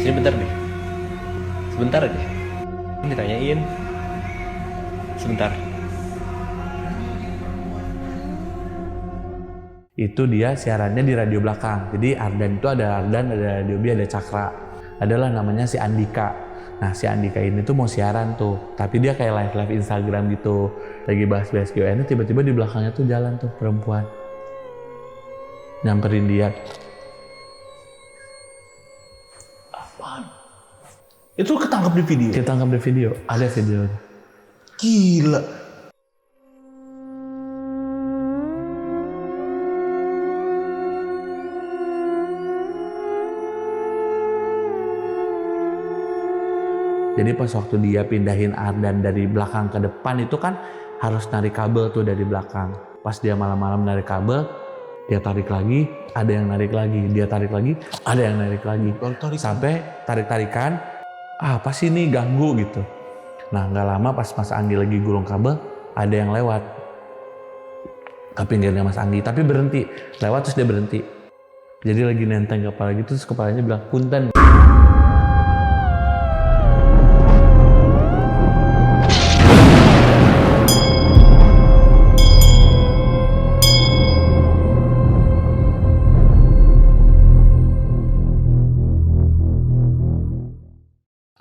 Ini bentar deh. Sebentar aja. Ini tanyain. Sebentar. Itu dia siarannya di radio belakang. Jadi Ardan itu ada Ardan, ada Radio B, ada Cakra. Adalah namanya si Andika. Nah si Andika ini tuh mau siaran tuh, tapi dia kayak live Instagram gitu. Lagi bahas-bahas GWN, tiba-tiba di belakangnya tuh jalan tuh perempuan. Nyamperin dia. Apaan? Itu ketangkap di video? Ketangkap di video, ada video. Gila. Jadi pas waktu dia pindahin Ardan dari belakang ke depan itu kan harus narik kabel tuh dari belakang. Pas dia malam-malam narik kabel, dia tarik lagi, ada yang narik lagi, dia tarik lagi, ada yang narik lagi. Sampai tarik-tarikan, apa sih ini ganggu gitu. Nah nggak lama pas Mas Anggi lagi gulung kabel, ada yang lewat ke pinggirnya Mas Anggi, tapi berhenti. Lewat terus dia berhenti. Jadi lagi nenteng kepala gitu, terus kepalanya bilang, "Punten."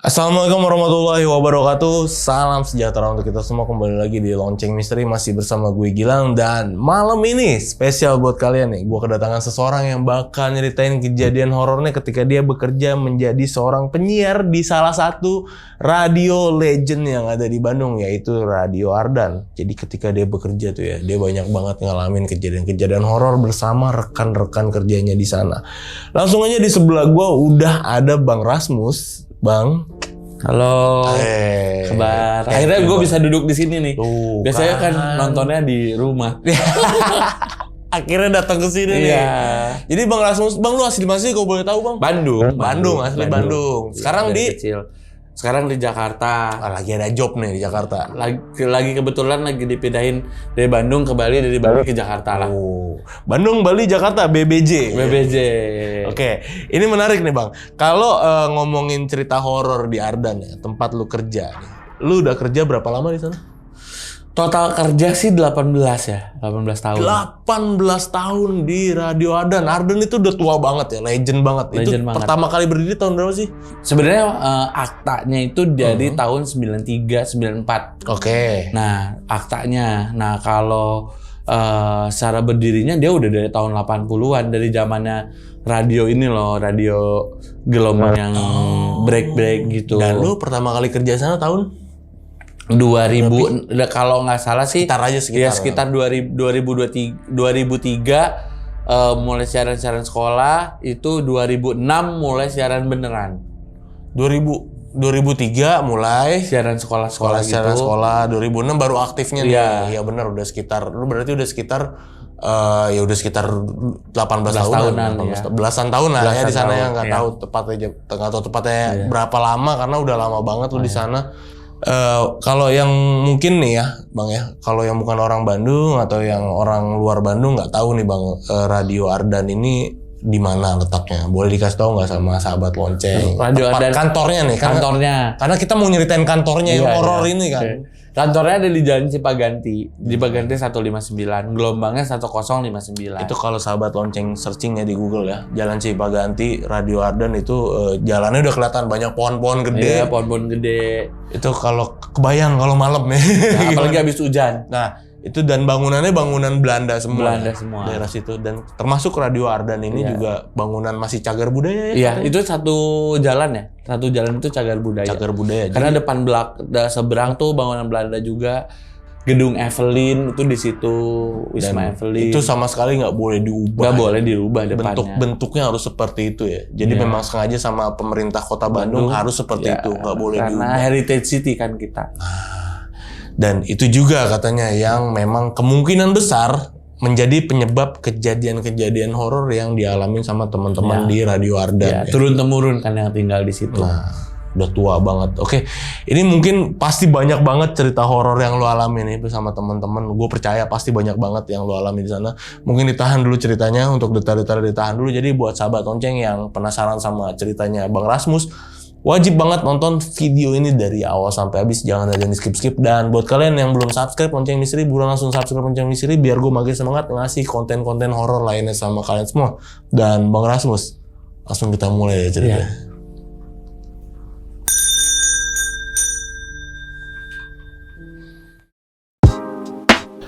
Assalamualaikum warahmatullahi wabarakatuh. Salam sejahtera untuk kita semua. Kembali lagi di Lonceng Misteri. Masih bersama gue Gilang. Dan malam ini spesial buat kalian nih. Gue kedatangan seseorang yang bakal nyeritain kejadian horornya ketika dia bekerja menjadi seorang penyiar di salah satu radio legend yang ada di Bandung, yaitu Radio Ardan. Jadi ketika dia bekerja tuh ya, dia banyak banget ngalamin kejadian-kejadian horor bersama rekan-rekan kerjanya di sana. Langsung aja di sebelah gue udah ada Bang Rasmus. Bang, Halo. Kabar. Akhirnya gue bisa duduk di sini nih. Biasanya kan nontonnya di rumah. Akhirnya datang ke sini nih. Jadi Bang Rasmus, Bang lu asli mana sih kalau boleh tahu Bang? Bandung, asli Bandung. Sekarang Sekarang di Jakarta. Lagi ada job nih di Jakarta. Lagi kebetulan lagi dipindahin dari Bandung ke Bali, dari Bali ke Jakarta lah. Bandung, Bali, Jakarta, BBJ. Oke, ini menarik nih Bang. Kalau ngomongin cerita horor di Ardan ya, tempat lu kerja nih. Lu udah kerja berapa lama di sana? Total kerja sih 18 ya, 18 tahun. 18 tahun di Radio Ardan. Ardan itu udah tua banget ya, legend banget. Legend itu banget. Pertama kali berdiri tahun berapa sih? Sebenarnya aktanya itu dari tahun 93, 94. Oke. Nah, aktanya. Nah, kalau secara berdirinya dia udah dari tahun 80-an, dari zamannya radio ini loh, radio gelombang yang break-break gitu. Dan lu pertama kali kerja sana tahun? 2000, kalau nggak salah sih sekitar 2003 mulai siaran sekolah, itu 2006 mulai siaran beneran. 2003 mulai siaran sekolah gitu. Siaran sekolah 2006 baru aktifnya nih. Iya benar, udah sekitar 18 tahunan ya. Belasan tahun lah ya di sana ya, nggak tahu tepatnya berapa lama karena udah lama banget lu di sana. Kalau yang mungkin nih ya Bang ya, kalau yang bukan orang Bandung atau yang orang luar Bandung nggak tahu nih Bang, Radio Ardan ini di mana letaknya? Boleh dikasih tahu nggak sama sahabat Lonceng? Radio Ardan, kantornya nih, karena kita mau nyeritain kantornya yang horor ini kan. Kantornya ada di Jalan Cipaganti, di Cipaganti 159, gelombangnya 1059. Itu kalau sahabat Lonceng searching ya di Google ya, Jalan Cipaganti, Radio Ardan itu jalannya udah kelihatan banyak pohon-pohon gede. Iya, pohon-pohon gede. Itu kalau kebayang kalau malam ya. Nah, apalagi habis hujan. Nah, itu dan bangunannya bangunan Belanda semua. Daerah situ, dan termasuk Radio Ardan ini juga bangunan masih cagar budaya ya. Iya, itu satu jalan ya. Satu jalan itu cagar budaya. Karena depan seberang tuh bangunan Belanda juga. Gedung Evelyn itu di situ, Wisma Evelyn. Itu sama sekali nggak boleh diubah. Nggak boleh dirubah depannya. Bentuknya harus seperti itu ya. Jadi memang sengaja sama pemerintah Kota Bandung harus seperti itu, nggak boleh diubah. Karena heritage city kan kita. Dan itu juga katanya yang memang kemungkinan besar menjadi penyebab kejadian-kejadian horor yang dialami sama teman-teman di Radio Ardan. Turun-temurun kan yang tinggal di situ. Nah, udah tua banget. Oke, ini mungkin pasti banyak banget cerita horor yang lo alami nih bersama teman-teman. Gue percaya pasti banyak banget yang lo alami di sana. Mungkin ditahan dulu ceritanya, untuk detail-detail ditahan dulu. Jadi buat sahabat lonceng yang penasaran sama ceritanya Bang Rasmus, wajib banget nonton video ini dari awal sampai habis, jangan ada yang di skip-skip. Dan buat kalian yang belum subscribe Lonceng Misteri, buruan langsung subscribe Lonceng Misteri biar gue makin semangat ngasih konten-konten horor lainnya sama kalian semua. Dan Bang Rasmus, langsung kita mulai ya ceritanya.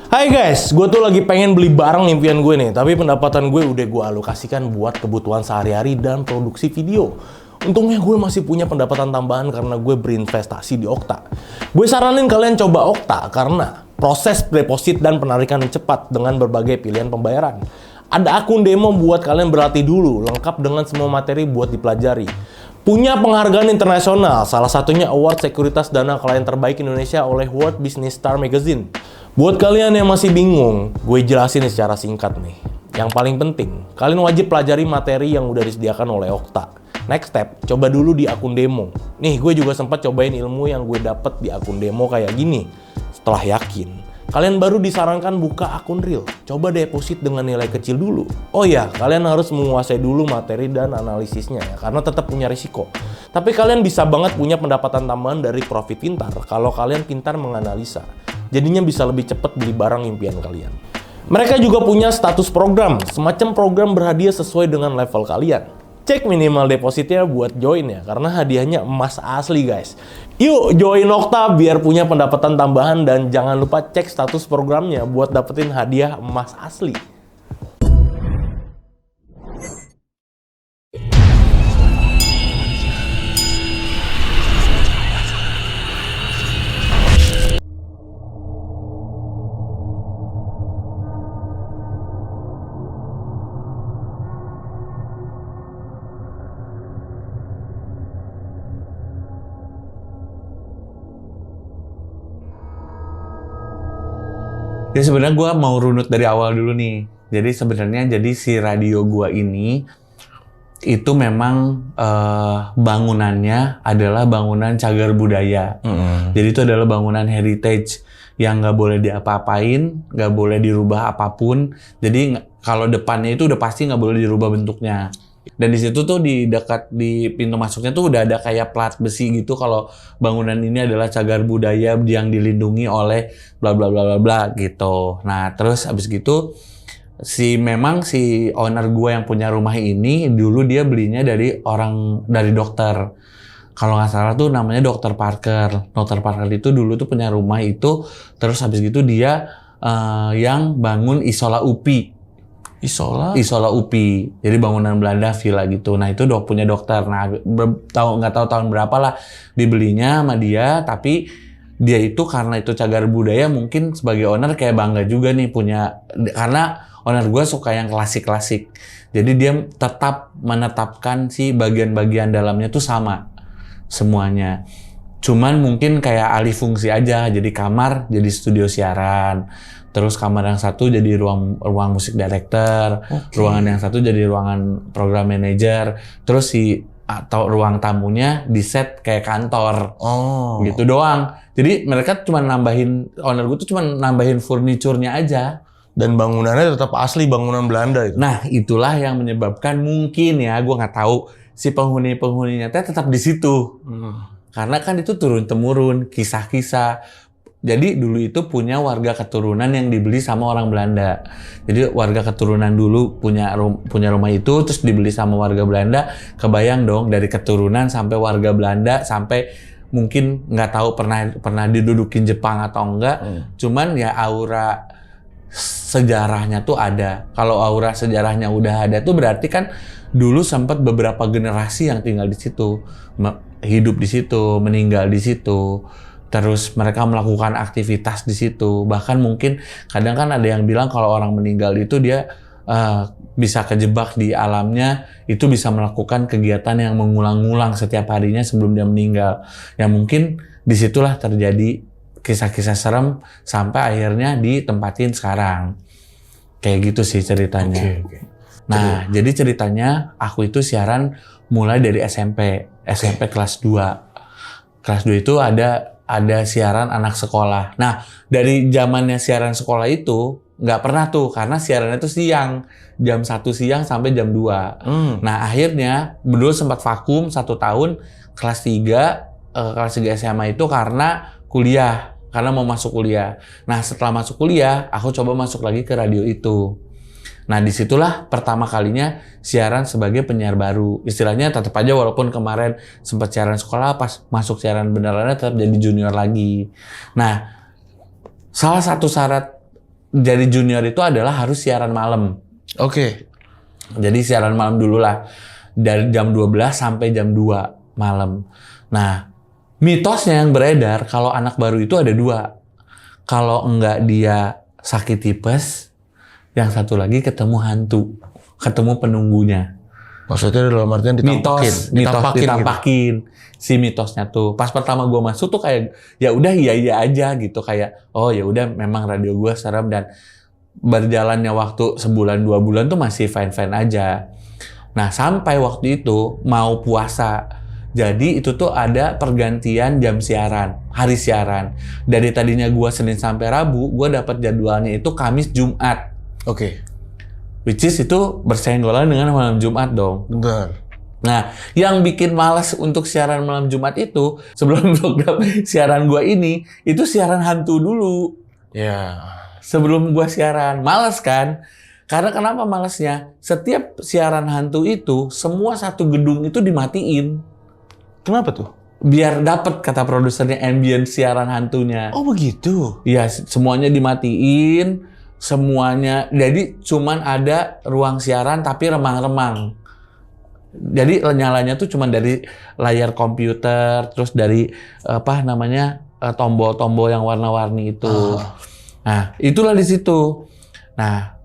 Hai guys, gue tuh lagi pengen beli barang impian gue nih, tapi pendapatan gue udah gue alokasikan buat kebutuhan sehari-hari dan produksi video. Untungnya gue masih punya pendapatan tambahan karena gue berinvestasi di Okta. Gue saranin kalian coba Okta karena proses deposit dan penarikan cepat dengan berbagai pilihan pembayaran. Ada akun demo buat kalian berlatih dulu, lengkap dengan semua materi buat dipelajari. Punya penghargaan internasional, salah satunya Award Sekuritas Dana Klien Terbaik Indonesia oleh World Business Star Magazine. Buat kalian yang masih bingung, gue jelasin secara singkat nih. Yang paling penting, kalian wajib pelajari materi yang udah disediakan oleh Okta. Next step, coba dulu di akun demo. Nih, gue juga sempat cobain ilmu yang gue dapet di akun demo kayak gini. Setelah yakin, kalian baru disarankan buka akun real. Coba deposit dengan nilai kecil dulu. Oh ya, kalian harus menguasai dulu materi dan analisisnya ya, karena tetap punya risiko. Tapi kalian bisa banget punya pendapatan tambahan dari profit pintar kalau kalian pintar menganalisa. Jadinya bisa lebih cepat beli barang impian kalian. Mereka juga punya status program, semacam program berhadiah sesuai dengan level kalian. Cek minimal depositnya buat join ya, karena hadiahnya emas asli guys. Yuk join Okta biar punya pendapatan tambahan dan jangan lupa cek status programnya buat dapetin hadiah emas asli. Jadi sebenarnya gue mau runut dari awal dulu nih. Jadi sebenarnya si radio gue ini itu memang bangunannya adalah bangunan cagar budaya. Jadi itu adalah bangunan heritage yang nggak boleh diapa-apain, nggak boleh dirubah apapun. Jadi kalau depannya itu udah pasti nggak boleh dirubah bentuknya. Dan di situ tuh di dekat di pintu masuknya tuh udah ada kayak plat besi gitu kalau bangunan ini adalah cagar budaya yang dilindungi oleh bla bla bla bla bla gitu. Nah, terus abis gitu si owner gua yang punya rumah ini dulu dia belinya dari dokter. Kalau nggak salah tuh namanya Dr. Parker. Dr. Parker itu dulu tuh punya rumah itu, terus habis gitu dia yang bangun Isola UPI. Isola UPI. Jadi bangunan Belanda villa gitu. Nah, itu punya dokter. Nah, nggak tahu tahun berapa lah dibelinya sama dia, tapi dia itu karena itu cagar budaya mungkin sebagai owner kayak bangga juga nih punya, karena owner gue suka yang klasik-klasik. Jadi dia tetap menetapkan si bagian-bagian dalamnya tuh sama semuanya. Cuman mungkin kayak alih fungsi aja. Jadi kamar jadi studio siaran. Terus kamar yang satu jadi ruang musik director, ruangan yang satu jadi ruangan program manager, terus atau ruang tamunya di set kayak kantor, gitu doang. Jadi mereka cuma owner gue tuh cuma nambahin furniturnya aja. Dan bangunannya tetap asli bangunan Belanda itu. Nah, itulah yang menyebabkan mungkin ya, gue nggak tahu si penghuni-penghuninya tetap di situ. Karena kan itu turun-temurun, kisah-kisah. Jadi dulu itu punya warga keturunan yang dibeli sama orang Belanda. Jadi warga keturunan dulu punya rumah itu, terus dibeli sama warga Belanda. Kebayang dong dari keturunan sampai warga Belanda sampai mungkin nggak tahu pernah didudukin Jepang atau enggak. Cuman ya aura sejarahnya tuh ada. Kalau aura sejarahnya udah ada tuh berarti kan dulu sempat beberapa generasi yang tinggal di situ, hidup di situ, meninggal di situ. Terus mereka melakukan aktivitas di situ. Bahkan mungkin kadang kan ada yang bilang kalau orang meninggal itu dia bisa kejebak di alamnya, itu bisa melakukan kegiatan yang mengulang-ulang setiap harinya sebelum dia meninggal. Ya mungkin disitulah terjadi kisah-kisah serem sampai akhirnya ditempatin sekarang. Kayak gitu sih ceritanya. Nah, jadi ceritanya aku itu siaran mulai dari SMP kelas 2. Kelas 2 itu ada siaran anak sekolah. Nah, dari zamannya siaran sekolah itu nggak pernah tuh, karena siarannya itu siang, jam 1 siang sampai jam 2. Nah, akhirnya dulu sempat vakum 1 tahun, kelas 3 SMA itu karena kuliah, karena mau masuk kuliah. Nah, setelah masuk kuliah, aku coba masuk lagi ke radio itu. Nah, disitulah pertama kalinya siaran sebagai penyiar baru. Istilahnya tetap aja walaupun kemarin sempat siaran sekolah, pas masuk siaran benerannya tetap jadi junior lagi. Nah, salah satu syarat jadi junior itu adalah harus siaran malam. Oke. Jadi siaran malam dulu lah. Dari jam 12 sampai jam 2 malam. Nah, mitosnya yang beredar kalau anak baru itu ada 2. Kalau enggak dia sakit tipes, yang satu lagi ketemu hantu, ketemu penunggunya. Maksudnya dalam artian ditampakin si mitosnya tuh. Pas pertama gue masuk tuh kayak ya udah iya aja gitu, kayak oh ya udah memang radio gue serem, dan berjalannya waktu sebulan 2 bulan tuh masih fine aja. Nah, sampai waktu itu mau puasa. Jadi itu tuh ada pergantian jam siaran, hari siaran. Dari tadinya gue Senin sampai Rabu, gue dapat jadwalnya itu Kamis Jumat. Oke. Which is itu bersenggolan dengan malam Jumat dong. Benar. Nah, yang bikin malas untuk siaran malam Jumat itu, sebelum program siaran gua ini, itu siaran hantu dulu. Ya. Sebelum gua siaran. Malas kan? Karena kenapa malasnya? Setiap siaran hantu itu, semua satu gedung itu dimatiin. Kenapa tuh? Biar dapat, kata produsernya, ambient siaran hantunya. Oh begitu? Iya, semuanya dimatiin. Semuanya, jadi cuman ada ruang siaran tapi remang-remang. Jadi nyalanya tuh cuman dari layar komputer, terus dari tombol-tombol yang warna-warni itu. Nah, itulah di situ. Nah,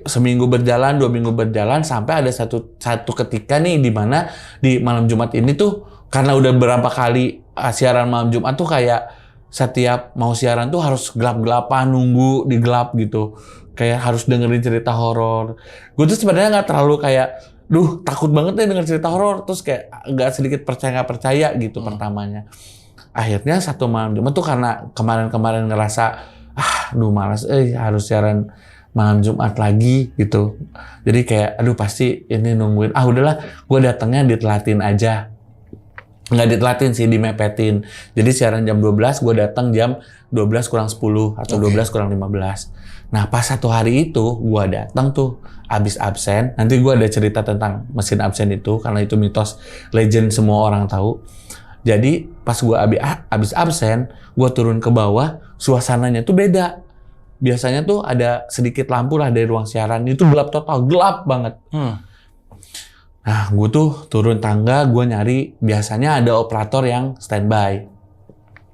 seminggu berjalan, 2 minggu berjalan, sampai ada satu ketika nih di mana di malam Jumat ini tuh, karena udah berapa kali siaran malam Jumat tuh kayak setiap mau siaran tuh harus gelap-gelapan, nunggu di gelap gitu. Kayak harus dengerin cerita horor. Gue tuh sebenarnya nggak terlalu kayak, takut banget nih denger cerita horor. Terus kayak nggak sedikit percaya gitu pertamanya. Akhirnya satu malam Jumat tuh karena kemarin-kemarin ngerasa, malas, harus siaran malam Jumat lagi gitu. Jadi kayak, pasti ini nungguin. Udahlah, gue datangnya ditelatin aja. Nggak ditelatin sih, dimepetin. Jadi siaran jam 12, gue datang jam 12 kurang 10 atau 12 kurang 15. Nah, pas satu hari itu, gue datang tuh abis absen. Nanti gue ada cerita tentang mesin absen itu, karena itu mitos legend semua orang tahu. Jadi pas gue abis absen, gue turun ke bawah, suasananya tuh beda. Biasanya tuh ada sedikit lampu lah dari ruang siaran, itu gelap total, gelap banget. Nah, gue tuh turun tangga, gue nyari, biasanya ada operator yang standby.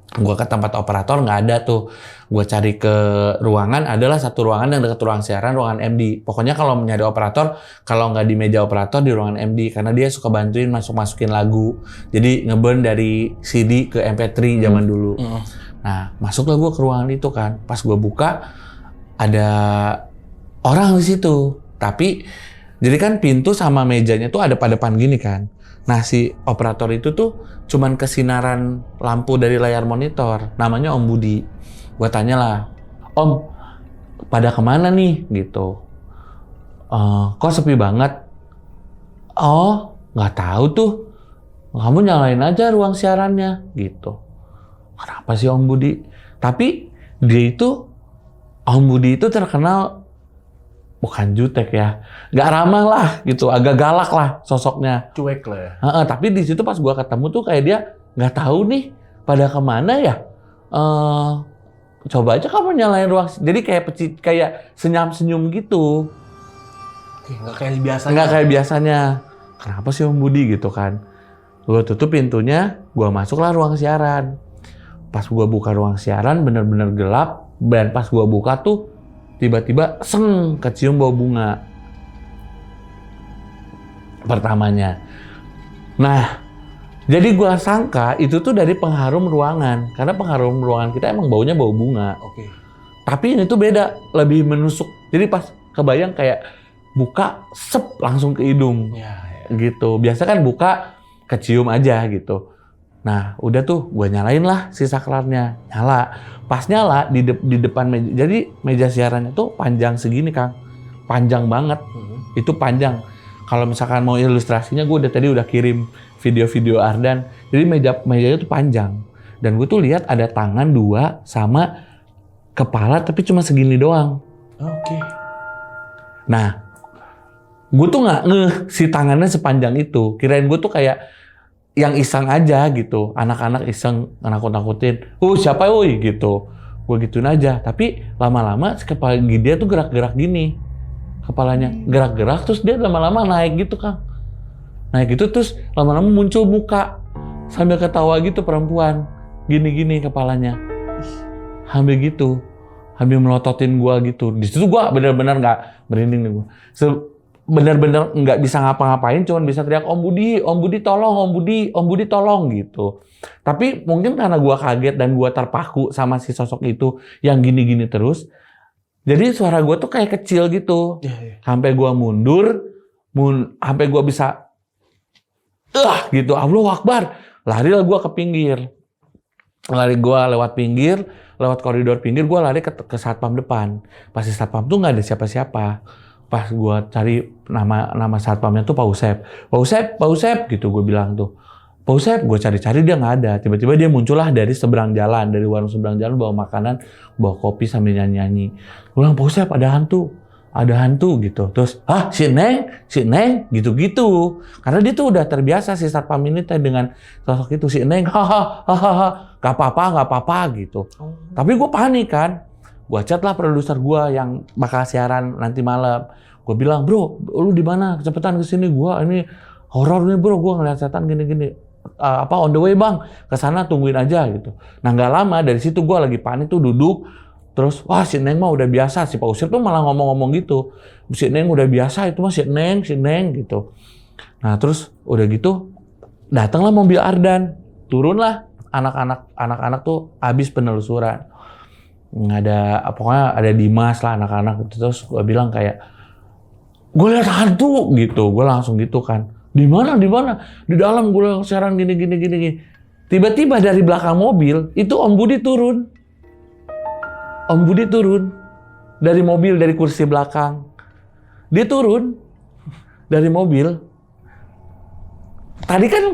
Gue ke tempat operator, nggak ada tuh. Gue cari ke ruangan, adalah satu ruangan yang dekat ruang siaran, ruangan MD. Pokoknya kalau nyari operator, kalau nggak di meja operator, di ruangan MD. Karena dia suka bantuin masukin lagu. Jadi ngeburn dari CD ke MP3 zaman dulu. Nah, masuklah gue ke ruangan itu kan. Pas gue buka, ada orang di situ. Tapi jadi kan pintu sama mejanya tuh ada pada depan gini kan. Nah, si operator itu tuh cuman kesinaran lampu dari layar monitor. Namanya Om Budi. Gue tanya lah, Om, pada kemana nih? Gitu. Kok sepi banget? Oh, nggak tahu tuh. Kamu nyalain aja ruang siarannya. Gitu. Kenapa sih Om Budi? Tapi Om Budi itu terkenal bukan jutek ya, nggak ramah lah gitu, agak galak lah sosoknya. Cuek lah ya. Tapi di situ pas gua ketemu tuh kayak dia nggak tahu nih pada kemana ya. Coba aja kamu nyalain ruang. Jadi kayak senyum gitu. Nggak kayak biasanya. Nggak kayak biasanya. Kenapa sih Om Budi gitu kan? Gua tutup pintunya, gua masuklah ruang siaran. Pas gua buka ruang siaran bener-bener gelap, dan pas gua buka tuh tiba-tiba kecium bau bunga pertamanya. Nah, jadi gua sangka itu tuh dari pengharum ruangan, karena pengharum ruangan kita emang baunya bau bunga. Oke. Tapi ini tuh beda, lebih menusuk. Jadi pas kebayang kayak buka langsung ke hidung. Ya. Gitu. Biasa kan buka kecium aja gitu. Nah, udah tuh gue nyalain lah si saklarnya. Nyala. Pas nyala di depan meja. Jadi meja siarannya tuh panjang segini, Kang. Panjang banget. Itu panjang. Kalau misalkan mau ilustrasinya, gue tadi udah kirim video-video Ardan. Jadi mejanya tuh panjang. Dan gue tuh lihat ada tangan 2 sama kepala tapi cuma segini doang. Oke. Nah, gue tuh nggak ngeh si tangannya sepanjang itu. Kirain gue tuh kayak yang iseng aja gitu. Anak-anak iseng nakut-nakutin. Siapa woi gitu. Gue gituin aja. Tapi lama-lama si kepala dia tuh gerak-gerak gini. Kepalanya gerak-gerak terus dia lama-lama naik gitu, Kang. Naik gitu terus lama-lama muncul muka. Sambil ketawa gitu perempuan. Gini-gini kepalanya. Sambil gitu. Sambil melototin gua gitu. Di situ gua benar-benar nggak merinding nih gua. Benar-benar nggak bisa ngapa-ngapain, cuman bisa teriak Om Budi tolong, Om Budi tolong gitu. Tapi mungkin karena gua kaget dan gua terpaku sama si sosok itu yang gini-gini terus, jadi suara gua tuh kayak kecil gitu. Sampai gua mundur, sampai gua bisa gitu, Allahu Akbar. Lari lah gua ke pinggir. Lari gua lewat pinggir, lewat koridor pinggir, gue lari ke satpam depan. Pas di satpam tuh nggak ada siapa-siapa. Pas gue cari nama satpamnya tuh Pak Usep gitu gue bilang tuh. Pak Usep, gue cari-cari dia nggak ada. Tiba-tiba dia muncullah dari seberang jalan, dari warung seberang jalan bawa makanan, bawa kopi sambil nyanyi-nyanyi. Gue bilang, Pak Usep ada hantu gitu. Terus, si Neng, gitu-gitu. Karena dia tuh udah terbiasa si satpam ini dengan sosok itu. Si Neng, hahaha, gak apa-apa gitu. Tapi gue panik kan. Gue chat lah produser gue yang bakal siaran nanti malam. Gue bilang, bro, lu di mana? Cepetan kesini. Gue ini horor nih bro, gue ngeliat setan gini-gini. On the way bang, kesana tungguin aja gitu. Nah gak lama dari situ gue lagi panik tuh duduk. Terus, si Neng mah udah biasa. Si Pak Usir tuh malah ngomong-ngomong gitu. Si Neng udah biasa, itu mah si Neng gitu. Nah terus udah gitu, datanglah mobil Ardan. Turunlah anak-anak tuh habis penelusuran. Pokoknya ada Dimas lah anak-anak. Terus gue bilang kayak, gue lihat hantu gitu. Gue langsung gitu kan. Di mana? Di dalam gue siaran gini. Tiba-tiba dari belakang mobil, itu Om Budi turun. Om Budi turun dari mobil, dari kursi belakang. Dia turun dari mobil. Tadi kan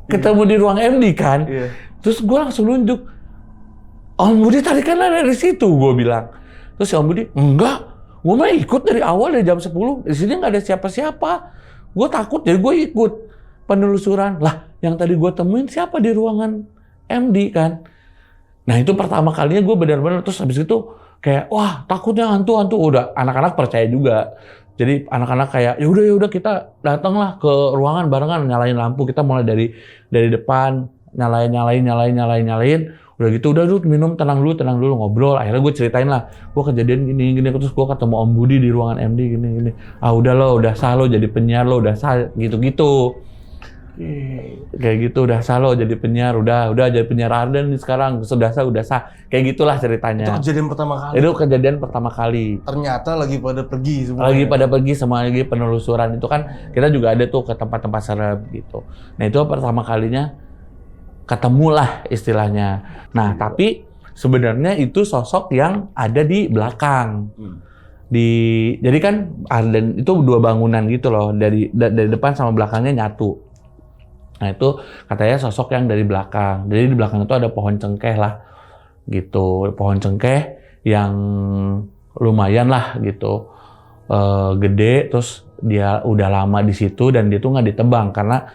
ketemu di ruang MD kan. Terus gue langsung nunjuk. Om Budi tadi kan ada di situ, gue bilang. Terus Om Budi, enggak. Gue mah ikut dari awal, dari jam 10. Di sini nggak ada siapa-siapa. Gue takut, jadi gue ikut penelusuran. Lah, yang tadi gue temuin siapa di ruangan MD kan. Nah itu pertama kalinya gue benar-benar terus habis itu kayak wah takutnya hantu udah anak-anak percaya juga. Jadi anak-anak kayak ya udah kita datanglah ke ruangan barengan nyalain lampu, kita mulai dari depan nyalain. Udah gitu udah dulu minum tenang dulu ngobrol. Akhirnya gue ceritain lah gue kejadian gini terus gue ketemu Om Budi di ruangan MD gini. Udah sah lo jadi penyiar lo udah sah gitu. Kayak gitu udah sah lo jadi penyiar udah jadi penyiar Ardan nih sekarang udah sah kayak gitulah ceritanya. Itu kejadian pertama kali. Ternyata lagi pada pergi semua. Lagi penelusuran itu kan kita juga ada tuh ke tempat-tempat serem gitu. Nah itu pertama kalinya ketemulah istilahnya. Nah tapi sebenarnya itu sosok yang ada di belakang. Jadi kan Ardan itu 2 bangunan gitu loh dari depan sama belakangnya nyatu. Nah itu katanya sosok yang dari belakang. Jadi di belakang itu ada pohon cengkeh lah gitu. Pohon cengkeh yang lumayan lah gitu. Gede terus dia udah lama di situ dan dia tuh nggak ditebang karena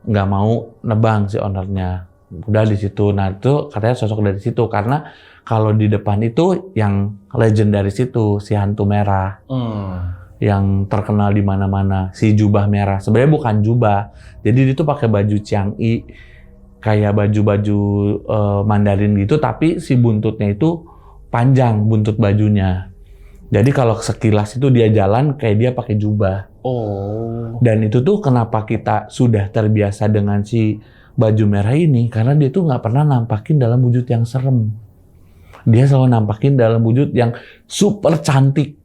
nggak mau nebang si ownernya. Udah di situ. Nah itu katanya sosok dari situ karena kalau di depan itu yang legendaris itu si hantu merah. Yang terkenal di mana-mana, si jubah merah. Sebenarnya bukan jubah, jadi dia tuh pakai baju Chiang-i, kayak baju-baju Mandarin gitu, tapi si buntutnya itu panjang buntut bajunya. Jadi kalau sekilas itu dia jalan kayak dia pakai jubah. Dan itu tuh kenapa kita sudah terbiasa dengan si baju merah ini, karena dia tuh nggak pernah nampakin dalam wujud yang serem. Dia selalu nampakin dalam wujud yang super cantik.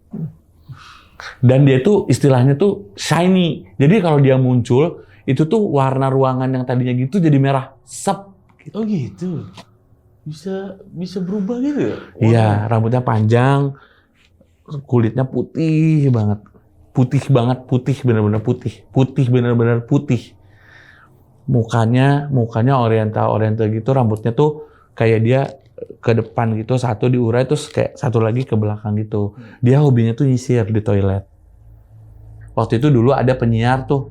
Dan dia tuh istilahnya tuh shiny. Jadi kalau dia muncul, itu tuh warna ruangan yang tadinya gitu jadi merah. Sep. Oh gitu. Bisa berubah gitu ya? Iya, rambutnya panjang, kulitnya putih banget. Putih banget, putih bener-bener putih. Putih bener-bener putih. Mukanya oriental gitu, rambutnya tuh kayak dia ke depan gitu, satu diurai terus kayak satu lagi ke belakang gitu. Dia hobinya tuh nyisir di toilet. Waktu itu dulu ada penyiar tuh.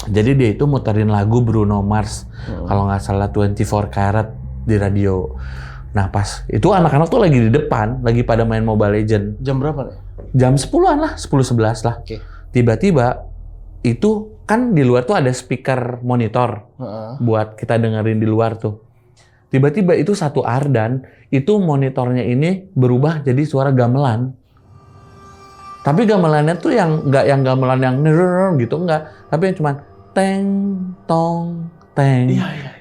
Jadi dia itu muterin lagu Bruno Mars, kalau nggak salah 24 Karat di radio. Nah pas itu anak-anak tuh lagi di depan, lagi pada main Mobile Legend. Jam berapa nih? Jam 10-an lah, 10-11 lah. Oke. Tiba-tiba itu kan di luar tuh ada speaker monitor buat kita dengerin di luar tuh. Tiba-tiba itu satu Ardan, itu monitornya ini berubah jadi suara gamelan. Tapi gamelannya tuh nggak yang gamelan yang neror gitu, enggak. Tapi yang cuman teng, tong, teng,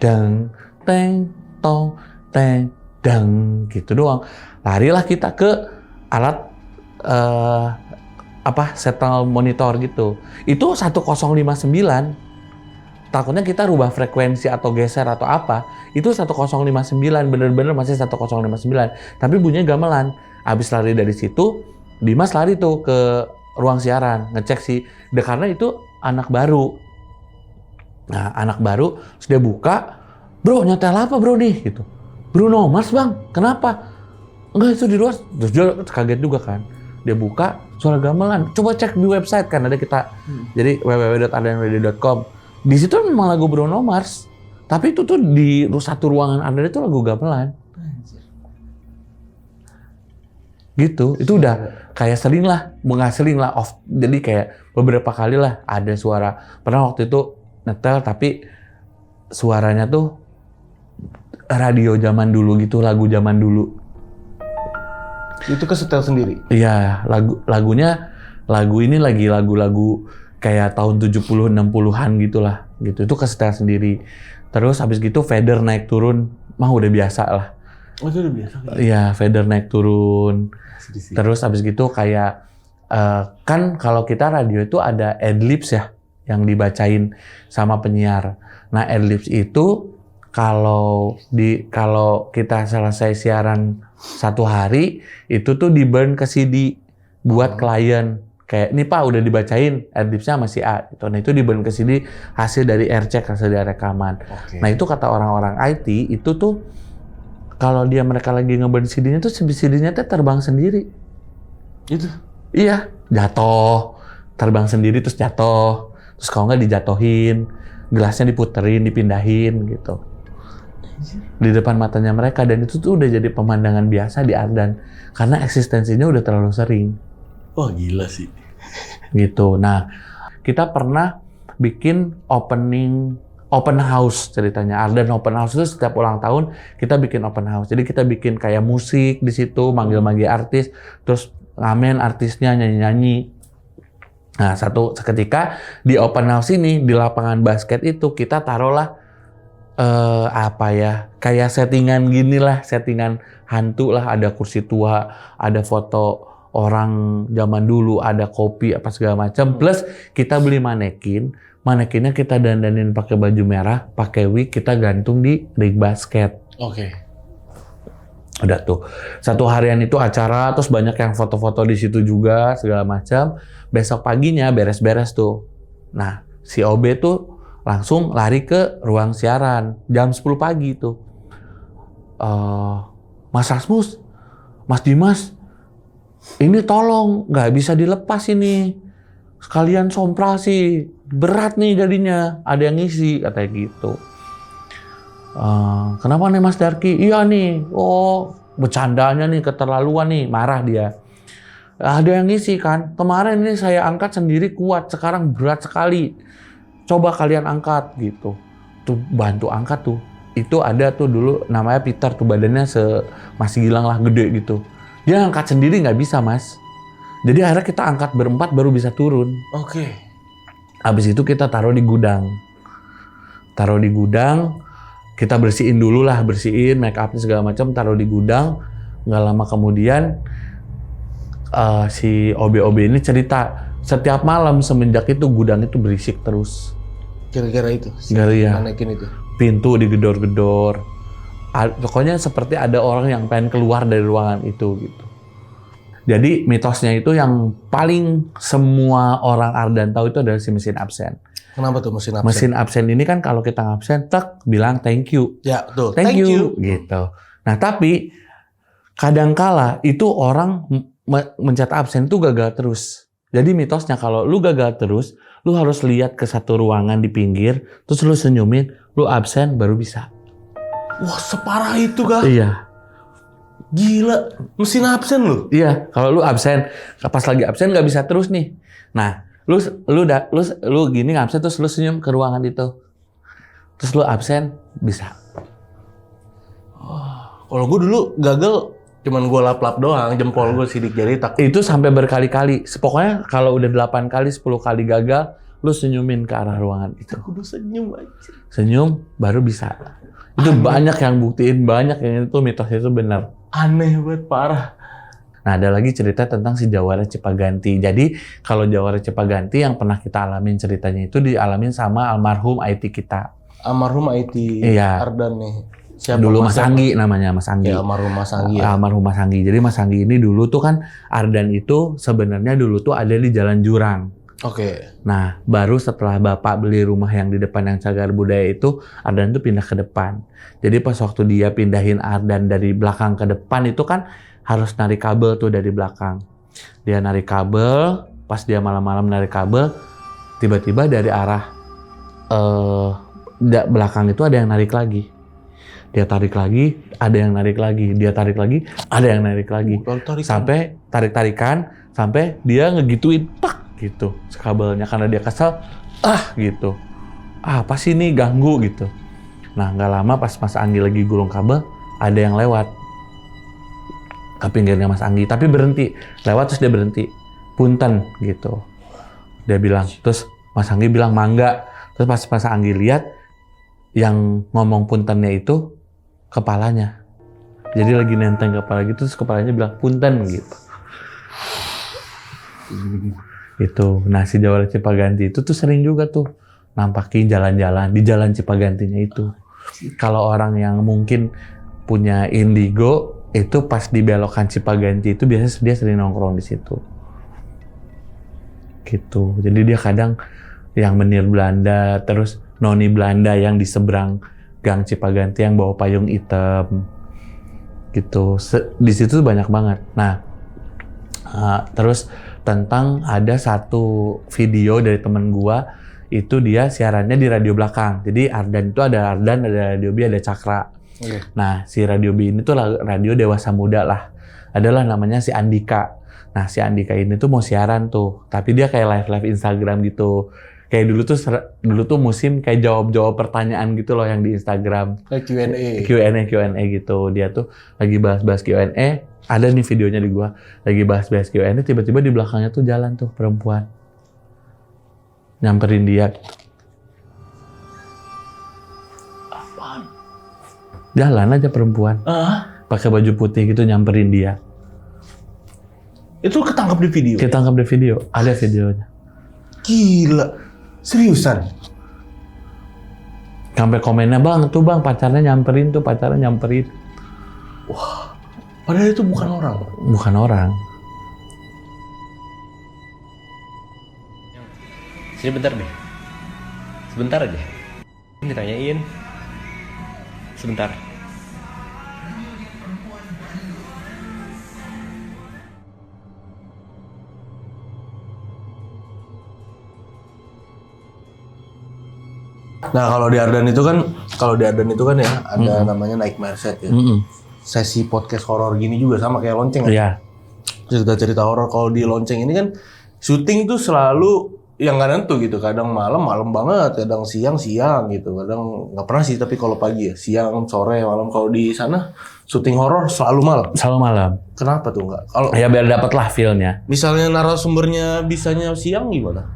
dang, teng, tong, teng, dang, gitu doang. Larilah kita ke alat setel monitor gitu. Itu 1059. Takutnya kita rubah frekuensi atau geser atau apa. Itu 1059, bener-bener masih 1059. Tapi bunyinya gamelan. Abis lari dari situ, Dimas lari tuh ke ruang siaran, ngecek sih. Karena itu anak baru. Nah, anak baru, terus dia buka, bro nyetel apa bro nih? Gitu. Bruno Mars bang, kenapa? Enggak, itu di luar. Terus dia kaget juga kan. Dia buka, suara gamelan. Coba cek di website kan, ada kita. Jadi www.ardanradio.com. Di situ memang lagu Bruno Mars. Tapi itu tuh di satu ruangan Ardan itu lagu gamelan. Gitu. Itu udah kayak sering lah. Jadi kayak beberapa kali lah ada suara. Pernah waktu itu nyetel tapi suaranya tuh radio zaman dulu gitu, lagu zaman dulu. Itu kesetel sendiri? Iya, lagu ini lagi lagu-lagu kayak tahun 70-60-an gitulah. Gitu. Itu kesetel sendiri. Terus habis gitu fader naik turun, mah udah biasa lah. Oh, itu udah biasa? Iya, fader naik turun. Terus habis gitu kayak kan kalau kita radio itu ada adlibs ya yang dibacain sama penyiar. Nah, adlibs itu kalau kita selesai siaran satu hari itu tuh di burn ke CD buat klien. Kayak ini Pak udah dibacain adlibsnya sama si A gitu. Nah, itu di burn ke CD hasil dari aircheck, hasil dari rekaman. Okay. Nah, itu kata orang-orang IT itu tuh kalau mereka lagi nge-burn CD-nya tuh CD-nya tuh terbang sendiri. Itu? Iya, jatuh. Terbang sendiri terus jatuh. Terus kalau nggak dijatuhin, gelasnya diputerin, dipindahin gitu. Di depan matanya mereka. Dan itu tuh udah jadi pemandangan biasa di Ardan. Karena eksistensinya udah terlalu sering. Wah, gila sih. Gitu. Nah, kita pernah bikin open house ceritanya. Ardan open house itu setiap ulang tahun kita bikin open house. Jadi kita bikin kayak musik di situ, manggil-manggil artis, terus ngamen artisnya nyanyi-nyanyi. Nah, seketika di open house ini di lapangan basket itu kita taruhlah kayak settingan gini lah, settingan hantu lah, ada kursi tua, ada foto orang zaman dulu, ada kopi apa segala macam. Plus kita beli manekinnya kita dandanin pakai baju merah, pakai wig, kita gantung di ring basket. Oke. Udah tuh. Satu harian itu acara, terus banyak yang foto-foto di situ juga segala macam. Besok paginya beres-beres tuh. Nah, si OB tuh langsung lari ke ruang siaran jam 10 pagi tuh. Mas Rasmus, Mas Dimas, ini tolong nggak bisa dilepas ini. Sekalian somprasi, berat nih jadinya. Ada yang ngisi, katanya gitu. Kenapa nih Mas Darky? Iya nih, bercandanya nih keterlaluan nih, marah dia. Ada yang ngisi kan, kemarin ini saya angkat sendiri kuat, sekarang berat sekali. Coba kalian angkat gitu. Tuh bantu angkat tuh. Itu ada tuh dulu namanya Peter tuh badannya masih Gilang lah, gede gitu. Dia angkat sendiri nggak bisa Mas. Jadi akhirnya kita angkat berempat baru bisa turun. Oke. Habis itu kita taruh di gudang. Kita bersihin dulu lah, make up segala macam, taruh di gudang. Nggak lama kemudian si OB-OB ini cerita, setiap malam semenjak itu gudang itu berisik terus. Kira-kira itu. Iya. Manekin itu. Pintu digedor-gedor. Pokoknya seperti ada orang yang pengen keluar dari ruangan itu gitu. Jadi mitosnya itu yang paling semua orang Ardan tahu itu adalah si mesin absen. Kenapa tuh mesin absen? Mesin absen ini kan kalau kita absen, bilang thank you. Ya, betul. Thank you. Gitu. Nah tapi kadangkala itu orang mencet absen itu gagal terus. Jadi mitosnya kalau lu gagal terus, lu harus lihat ke satu ruangan di pinggir, terus lu senyumin, lu absen baru bisa. Wah, separah itu kah? Iya. Gila, mesin absen lu. Iya, kalau lu absen, pas lagi absen nggak bisa terus nih. Nah, lu gini absen terus lu senyum ke ruangan itu. Terus lu absen bisa. Kalau gue dulu gagal cuman gue lap-lap doang, jempol gue sidik jari tak. Itu sampai berkali-kali. Pokoknya kalau udah 8 kali, 10 kali gagal, lu senyumin ke arah ruangan itu. Kudu senyum aja. Senyum baru bisa. Itu banyak yang buktiin, banyak yang itu mitosnya itu benar. Aneh banget, parah. Nah, ada lagi cerita tentang si Jawara Cipaganti. Jadi, kalau Jawara Cipaganti yang pernah kita alamin ceritanya itu dialamin sama almarhum IT kita. Almarhum IT Iya. Ardan nih. Siapa? Dulu Mas Anggi namanya, Mas Anggi. Ya, almarhum Mas Anggi. Ya. Almarhum Mas Anggi. Jadi Mas Anggi ini dulu tuh kan Ardan itu sebenarnya dulu tuh ada di Jalan Jurang. Oke. Nah, baru setelah Bapak beli rumah yang di depan yang Cagar Budaya itu, Ardan tuh pindah ke depan. Jadi pas waktu dia pindahin Ardan dari belakang ke depan itu kan harus narik kabel tuh dari belakang. Dia narik kabel, pas dia malam-malam narik kabel, tiba-tiba dari arah belakang itu ada yang narik lagi. Dia tarik lagi, ada yang narik lagi. Dia tarik lagi, ada yang narik lagi. Sampai tarik-tarikan, sampai dia ngegituin, tak gitu kabelnya karena dia kesel, gitu. Apa sih ini ganggu gitu. Nah, nggak lama pas Mas Anggi lagi gulung kabel, ada yang lewat ke pinggirnya Mas Anggi, tapi berhenti. Lewat terus dia berhenti. Punten gitu. Dia bilang, terus Mas Anggi bilang mangga. Terus pas Mas Anggi lihat yang ngomong puntennya itu kepalanya. Jadi lagi nenteng kepala gitu, terus kepalanya bilang punten gitu. Itu. Nah, si Jawara Cipaganti itu tuh sering juga tuh nampakin jalan-jalan di jalan Cipagantinya itu. Kalau orang yang mungkin punya indigo itu pas di belokan Cipaganti itu biasanya dia sering nongkrong di situ. Gitu. Jadi dia kadang yang menir Belanda, terus noni Belanda yang di seberang gang Cipaganti yang bawa payung hitam. Gitu. Di situ banyak banget. Nah, terus tentang ada satu video dari temen gua, itu dia siarannya di radio belakang. Jadi Ardan itu ada Ardan, ada Radio B, ada Cakra. Okay. Nah, si Radio B ini tuh radio dewasa muda lah. Adalah namanya si Andika. Nah, si Andika ini tuh mau siaran tuh, tapi dia kayak live Instagram gitu. Kayak dulu tuh musim kayak jawab pertanyaan gitu loh yang di Instagram. Kayak Q&A. Q&A gitu. Dia tuh lagi bahas Q&A. Ada nih videonya di gua. Lagi bahas Q&A, tiba-tiba di belakangnya tuh jalan tuh perempuan. Nyamperin dia. Apaan? Jalan aja perempuan. Pakai baju putih gitu nyamperin dia. Itu ketangkap di video? Ketangkap di video. Ada videonya. Gila. Seriusan? Sampai komennya, bang pacarnya nyamperin. Wah, padahal itu bukan orang. Bukan orang. Sini bentar deh. Sebentar aja. Ini ditanyain. Sebentar. Nah, kalau di Ardan itu kan ya ada namanya Nightmare Set ya. Sesi podcast horor gini juga sama kayak lonceng. Iya. Cerita-cerita horor. Kalau di lonceng ini kan syuting tuh selalu yang nggak nentu gitu. Kadang malam banget, kadang siang gitu. Kadang nggak pernah sih, tapi kalau pagi ya siang, sore, malam. Kalau di sana syuting horor selalu malam. Selalu malam. Kenapa tuh nggak? Kalau Ya biar dapet lah feel-nya. misalnya narasumbernya bisanya siang gimana?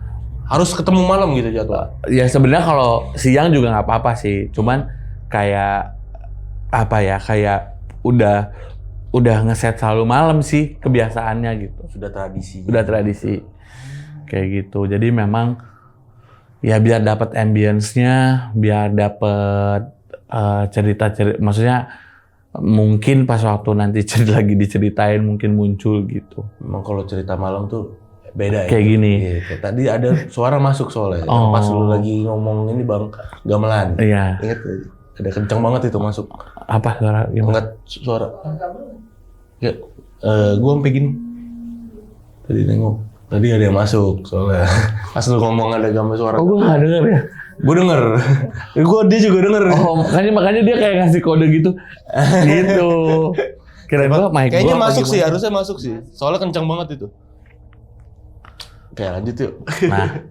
Harus ketemu malam gitu jadwal. Ya sebenarnya kalau siang juga nggak apa-apa sih. Cuman kayak apa ya? Kayak udah ngeset selalu malam sih kebiasaannya gitu. Sudah tradisi. Udah tradisi. Kayak gitu. Jadi memang Ya biar dapat ambience-nya, biar dapat cerita-cerita, maksudnya mungkin pas waktu nanti lagi diceritain mungkin muncul gitu. Memang kalau cerita malam tuh beda ya. Kayak gini. Iya, kayak tadi ada suara masuk soalnya. Oh. Pas lu lagi ngomong ini Bang Gamelan. Iya. Ingat ada kenceng banget itu masuk. Apa suara gimana? Ingat suara. Ya, gua sampai gini. Tadi nengok. Tadi ada yang masuk soalnya. Pas lu ngomong ada gambar suara. Oh, gue gak denger ya? Gue denger. Dia juga denger. Oh, makanya dia kayak ngasih kode gitu. Gitu. Kirain gue mic Kayaknya gua apa masuk gimana? sih, harusnya masuk sih. Soalnya kencang banget itu. Oke, lanjut yuk. Nah,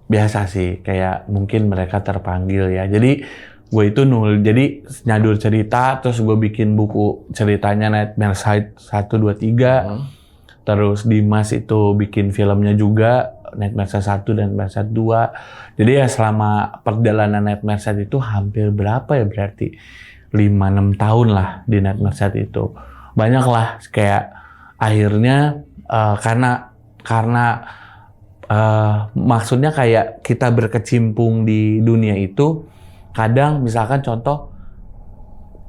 biasa sih. Kayak mungkin mereka terpanggil ya. Jadi gue itu jadi nyadur cerita, terus gue bikin buku ceritanya Nightmare Side 1, 2, 3. Terus Dimas itu bikin filmnya juga, Nightmare Side 1 dan Nightmare Side 2. Jadi ya selama perjalanan Nightmare Side itu hampir berapa ya berarti? 5-6 tahun lah di Nightmare Side itu. Banyak lah kayak akhirnya karena maksudnya kayak kita berkecimpung di dunia itu, kadang misalkan contoh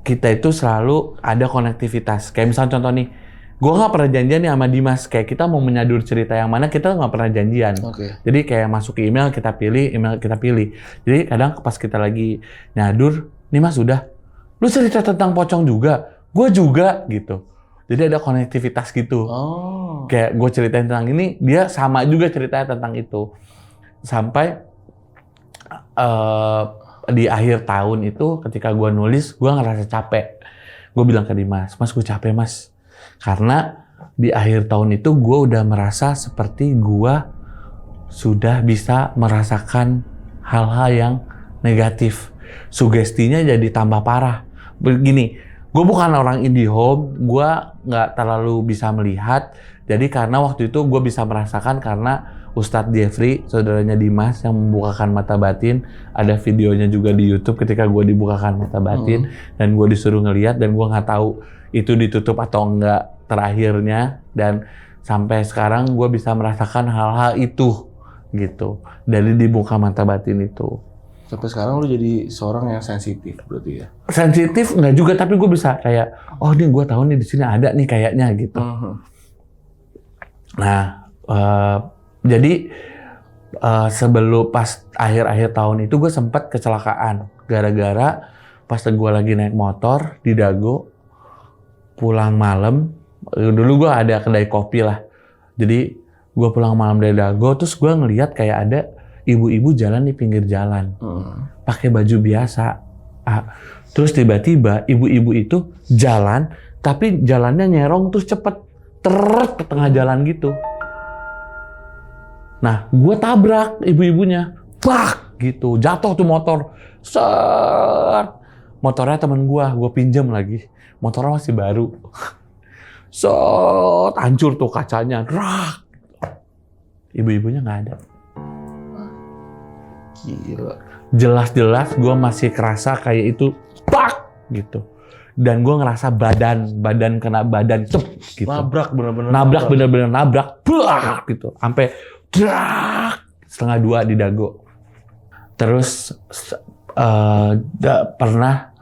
kita itu selalu ada konektivitas. Kayak misalnya contoh nih, gue nggak pernah janjian nih sama Dimas, kayak kita mau menyadur cerita yang mana kita nggak pernah janjian. Jadi kayak masuk ke email kita pilih. Jadi kadang pas kita lagi nyadur, nih Mas udah, lu cerita tentang pocong juga, gue juga gitu. Jadi ada konektivitas gitu. Kayak gue ceritain tentang ini, dia sama juga ceritanya tentang itu. Sampai di akhir tahun itu ketika gue nulis, gue ngerasa capek. Gue bilang ke Dimas, Mas gue capek Mas. Karena di akhir tahun itu gue udah merasa seperti gue sudah bisa merasakan hal-hal yang negatif. Sugestinya jadi tambah parah. Begini, gue bukan orang IndiHome, gue nggak terlalu bisa melihat. Jadi karena waktu itu gue bisa merasakan karena Ustadz Jeffrey, saudaranya Dimas yang membukakan mata batin. Ada videonya juga di YouTube ketika gue dibukakan mata batin. Dan gue disuruh ngeliat dan gue nggak tahu itu ditutup atau enggak terakhirnya, dan sampai sekarang gue bisa merasakan hal-hal itu gitu dari dibuka mata batin itu. Sampai sekarang lu jadi seorang yang sensitif berarti ya? Sensitif enggak juga, tapi gue bisa kayak oh nih gue tahu nih di sini ada nih kayaknya gitu. Nah jadi sebelum pas akhir-akhir tahun itu gue sempat kecelakaan gara-gara pas gue lagi naik motor di Dago pulang malam. Dulu gue ada kedai kopi lah, jadi gue pulang malam dari Dago, terus gue ngeliat kayak ada ibu-ibu jalan di pinggir jalan, pakai baju biasa. Terus tiba-tiba ibu-ibu itu jalan, tapi jalannya nyerong terus cepet, teret ke tengah jalan gitu. Nah, gue tabrak ibu-ibunya, plak gitu, jatuh tuh motor, set. Motornya temen gue pinjam lagi, motornya masih baru. Set, hancur tuh kacanya, rak. Ibu-ibunya nggak ada. Gila. Jelas-jelas gue masih kerasa kayak itu, pak gitu. Dan gue ngerasa badan kena badan, cep gitu. Nabrak bener-bener. Nabrak, plak gitu. Sampai drak, 1:30 di Dago. Terus pernah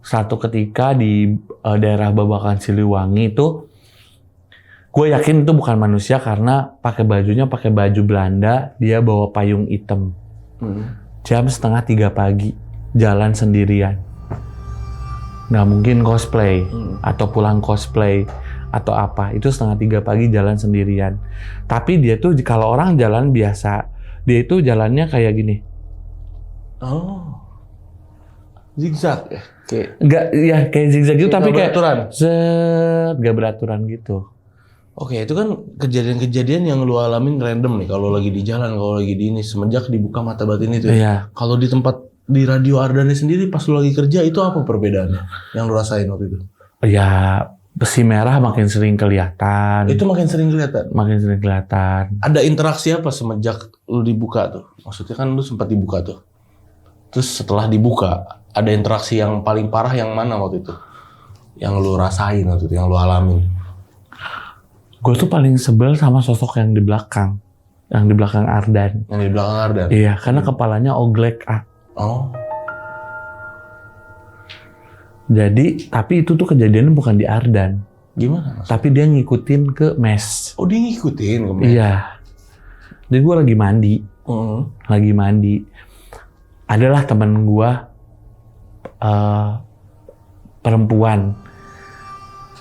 satu ketika di daerah Babakan Siliwangi itu, gue yakin itu bukan manusia karena pakai bajunya pakai baju Belanda, dia bawa payung hitam. Jam 2:30 pagi, jalan sendirian. Nggak mungkin cosplay, atau pulang cosplay, atau apa. Itu 2:30 pagi jalan sendirian. Tapi dia tuh kalau orang jalan biasa, dia itu jalannya kayak gini. Oh. Zigzag ya? Kayak zigzag gitu, tapi kayak beraturan. gak beraturan gitu. Oke, itu kan kejadian-kejadian yang lu alamin random nih. Kalau lagi di jalan, kalau lagi di ini, semenjak dibuka mata batin itu. Iya. Kalau di tempat di Radio Ardane sendiri, pas lu lagi kerja, itu apa perbedaannya yang lu rasain waktu itu? Ya, besi merah makin sering kelihatan. Itu makin sering kelihatan. Makin sering kelihatan. Ada interaksi apa semenjak lu dibuka tuh? Maksudnya kan lu sempat dibuka tuh. Terus setelah dibuka, ada interaksi yang paling parah yang mana waktu itu? Yang lu rasain waktu itu, yang lu alamin? Gue tuh paling sebel sama sosok yang di belakang. Yang di belakang Ardan. Yang di belakang Ardan? Iya, karena kepalanya oglek. Oh. Jadi, tapi itu tuh kejadiannya bukan di Ardan. Gimana Mas? Tapi dia ngikutin ke mes. Oh dia ngikutin ke mes? Iya. Jadi gue lagi mandi. Lagi mandi. Adalah teman gue perempuan.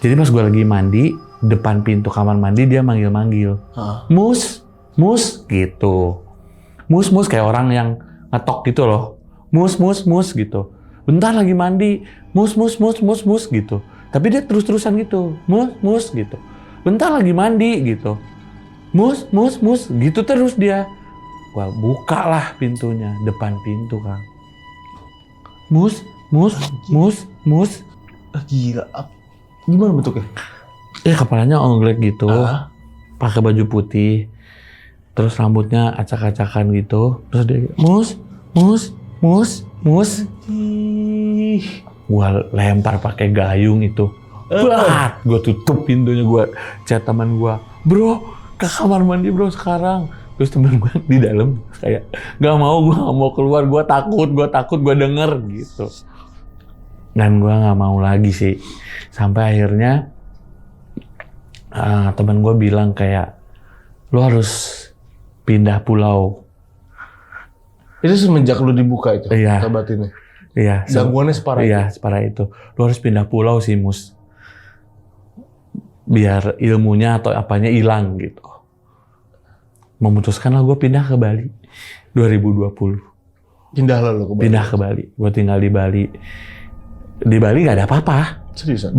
Jadi pas gue lagi mandi, depan pintu kamar mandi dia manggil-manggil. Mus, mus gitu. Mus kayak orang yang ngetok gitu loh. Mus gitu. Bentar lagi mandi. Mus gitu. Tapi dia terus-terusan gitu. Mus gitu. Bentar lagi mandi gitu. Mus gitu terus dia. Wah, bukalah pintunya, depan pintu, Kang. Mus. Gila. Gimana bentuknya? Kepalanya onglek gitu. Pakai baju putih. Terus rambutnya acak-acakan gitu. Terus dia mus. Gua lempar pakai gayung itu. Bah, gua tutup pintunya, gua chat teman gua. Bro, ke kamar mandi bro sekarang. Terus temen gue di dalam kayak gak mau keluar, gue takut gue denger gitu. Dan gue gak mau lagi sih. Sampai akhirnya temen gue bilang kayak, lo harus pindah pulau. Itu semenjak lu dibuka itu? Iya. Batinnya? Iya. Gangguannya separah itu? Iya, separah itu. Lo harus pindah pulau sih, Mus. Biar ilmunya atau apanya hilang gitu. Memutuskanlah gue pindah ke Bali 2020. Pindah lo ke Bali? Pindah ke Bali. Gue tinggal di Bali. Di Bali nggak ada apa-apa. Seriusan?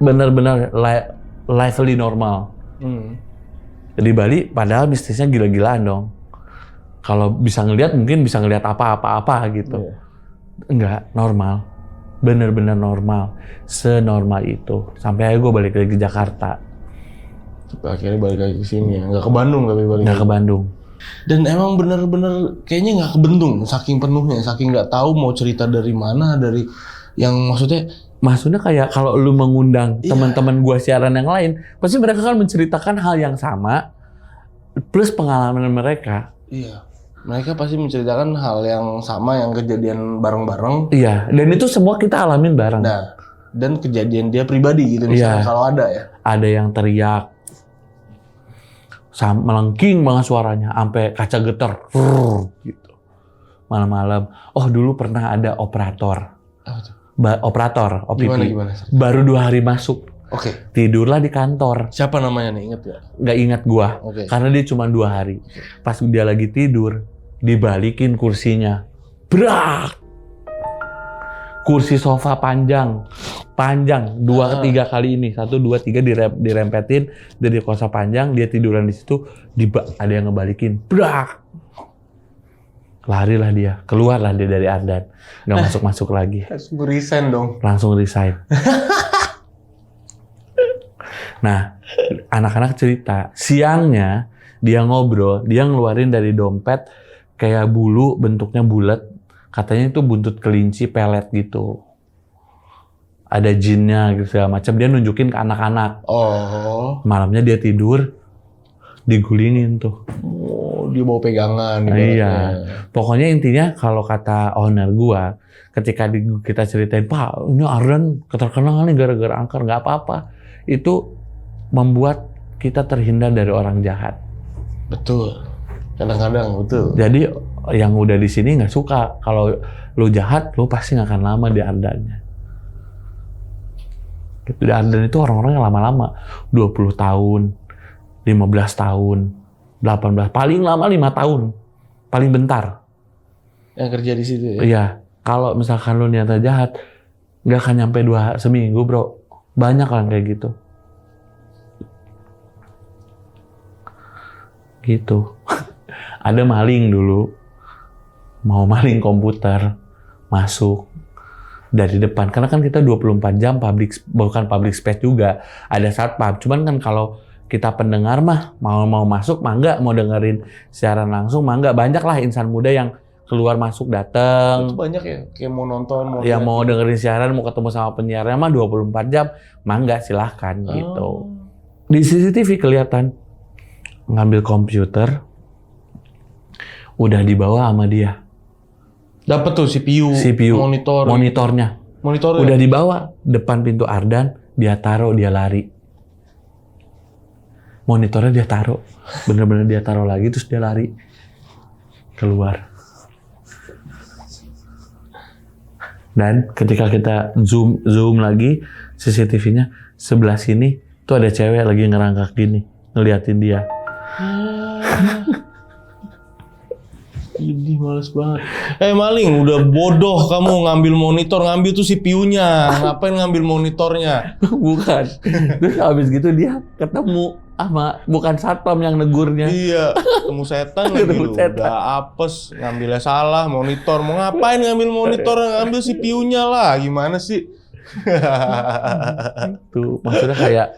Bener-bener lively normal. Di Bali padahal bisnisnya gila-gilaan dong. Kalau bisa ngelihat mungkin bisa ngelihat apa-apa gitu. Enggak, normal. Bener-bener normal. Senormal itu. Sampai akhirnya gue balik lagi ke Jakarta. Akhirnya balik lagi ke sini ya. Nggak ke Bandung tapi balik. Nggak ke Bandung. Dan emang bener-bener kayaknya nggak kebendung saking penuhnya, saking nggak tahu mau cerita dari mana, dari yang maksudnya kayak kalau lu mengundang teman-teman gua siaran yang lain, pasti mereka kan menceritakan hal yang sama plus pengalaman mereka. Iya. Mereka pasti menceritakan hal yang sama yang kejadian bareng-bareng. Iya, dan itu semua kita alamin bareng. Nah, dan kejadian dia pribadi gitu misalnya kalau ada ya. Ada yang teriak melengking banget suaranya, sampai kaca getar, gitu. Malam-malam. Oh dulu pernah ada operator. Operator, OPP. Gimana? Baru 2 hari masuk. Oke. Tidurlah di kantor. Siapa namanya nih, inget gak? Nggak ingat gua. Karena dia cuma 2 hari. Pas dia lagi tidur, dibalikin kursinya. Brak! Kursi sofa panjang 2-3 kali ini, 1, 2, 3 dirempetin dari kosa panjang, dia tiduran di situ, ada yang ngebalikin, brak, larilah dia, keluarlah dia dari Ardan, nggak masuk lagi, langsung resign dong, langsung resign. Nah, anak-anak cerita, siangnya dia ngobrol, dia ngeluarin dari dompet kayak bulu bentuknya bulat. Katanya itu buntut kelinci pelet gitu. Ada jinnya gitu segala macam. Dia nunjukin ke anak-anak. Oh. Malamnya dia tidur, digulingin tuh. Oh, dia bawa pegangan. Iya. Pokoknya intinya kalau kata owner gua, ketika kita ceritain, Pak, ini Ardan keterkenal nih gara-gara angker, nggak apa-apa. Itu membuat kita terhindar dari orang jahat. Betul. Kadang-kadang betul. Jadi yang udah di sini nggak suka kalau lu jahat, lu pasti nggak akan lama di Ardannya. Di Ardan itu orang-orang yang lama-lama, 20 tahun, 15 tahun, 18, paling lama 5 tahun, paling bentar. Yang kerja di situ ya? Iya, kalau misalkan lu niatnya jahat, nggak akan nyampe seminggu bro. Banyak orang kayak gitu. Gitu. Ada maling dulu, mau maling komputer, masuk dari depan. Karena kan kita 24 jam bukan public space juga. Ada satpam. Cuman kan kalau kita pendengar mah, mau masuk, mah enggak. Mau dengerin siaran langsung, mah enggak. Banyak lah insan muda yang keluar masuk datang. Itu banyak ya? Kayak mau nonton, mau dengerin siaran, mau ketemu sama penyiarnya mah 24 jam. Mah enggak, silahkan gitu. Di CCTV kelihatan. Ngambil komputer, udah dibawa sama dia. Dapat tuh CPU, monitornya. Udah dibawa depan pintu Ardan, dia taruh, dia lari. Monitornya dia taruh, bener-bener dia taruh lagi, terus dia lari keluar. Dan ketika kita zoom lagi CCTV-nya, sebelah sini tuh ada cewek lagi ngerangkak gini, ngeliatin dia. Ini males banget. Maling, udah bodoh kamu ngambil monitor, ngambil tuh CPU-nya. Ngapain ngambil monitornya? Bukan. Terus abis gitu dia ketemu sama, bukan satpam yang negurnya. Iya, ketemu setan lagi lu. Udah apes, ngambilnya salah, monitor. Mau ngapain ngambil monitor, ngambil CPU-nya lah. Gimana sih? Tuh, maksudnya kayak,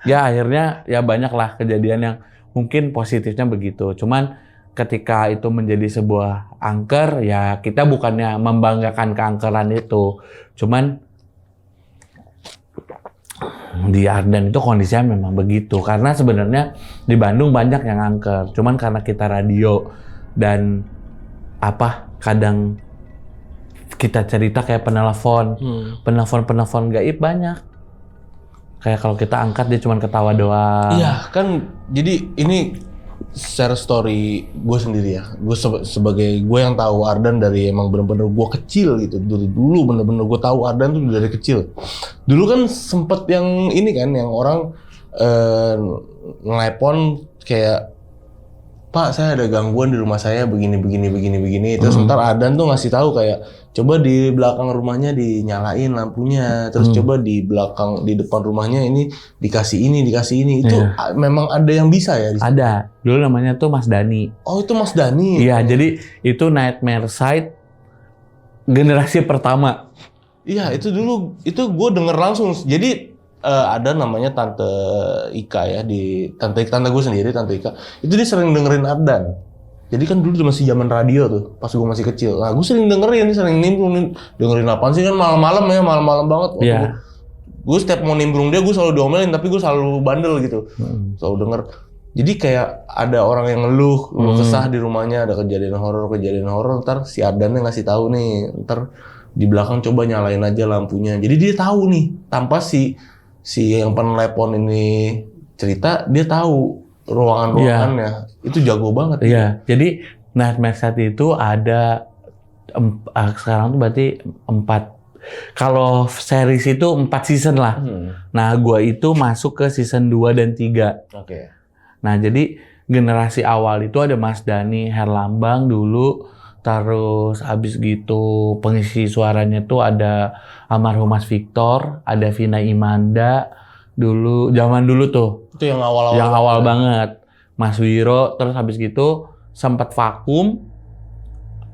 ya akhirnya ya banyak lah kejadian yang mungkin positifnya begitu. Cuman ketika itu menjadi sebuah angker, ya kita bukannya membanggakan keangkeran itu. Cuman di Ardan itu kondisinya memang begitu. Karena sebenarnya di Bandung banyak yang angker. Cuman karena kita radio dan kadang kita cerita kayak penelpon gaib banyak. Kayak kalau kita angkat dia cuma ketawa doang. Iya, kan jadi ini share story gue sendiri ya. Gue sebagai gue yang tahu Ardan dari emang bener-bener gue kecil gitu. Dari dulu bener-bener gue tahu Ardan tuh dari kecil. Dulu kan sempet yang ini kan, yang orang ngelepon kayak, Pak, saya ada gangguan di rumah saya begini. Terus ntar Ardan tuh ngasih tahu kayak, coba di belakang rumahnya dinyalain lampunya, terus coba di depan rumahnya ini dikasih ini. Itu memang ada yang bisa ya? Ada. Dulu namanya tuh Mas Dani. Oh, itu Mas Dani. Iya, jadi itu Nightmare Site generasi pertama. Iya, itu dulu itu gue denger langsung. Jadi ada namanya Tante Ika ya, di Tante gue sendiri, Tante Ika. Itu dia sering dengerin Ardan. Jadi kan dulu masih zaman radio tuh, pas gue masih kecil. Nah, gue sering sering nimbrung, dengerin apaan sih kan malam-malam banget. Iya. Gue setiap mau nimbrung dia, gue selalu diomelin, tapi gue selalu bandel gitu. Selalu denger. Jadi kayak ada orang yang ngeluh kesah di rumahnya, ada kejadian horor, ntar si Ardannya ngasih tahu nih, ntar di belakang coba nyalain aja lampunya. Jadi dia tahu nih, tanpa si yang penelepon ini cerita, dia tahu ruangan-ruangannya. Itu jago banget. Iya, jadi Nightmare Site itu ada sekarang tuh berarti 4. Kalau series itu 4 season lah. Nah, gua itu masuk ke season 2 dan 3. Oke. Nah, jadi generasi awal itu ada Mas Dani Herlambang dulu. Terus habis gitu pengisi suaranya tuh ada almarhum Mas Victor, ada Vina Imanda dulu, zaman dulu tuh. Itu yang awal-awal. Yang awal banget. Mas Wiro, terus habis gitu sempat vakum,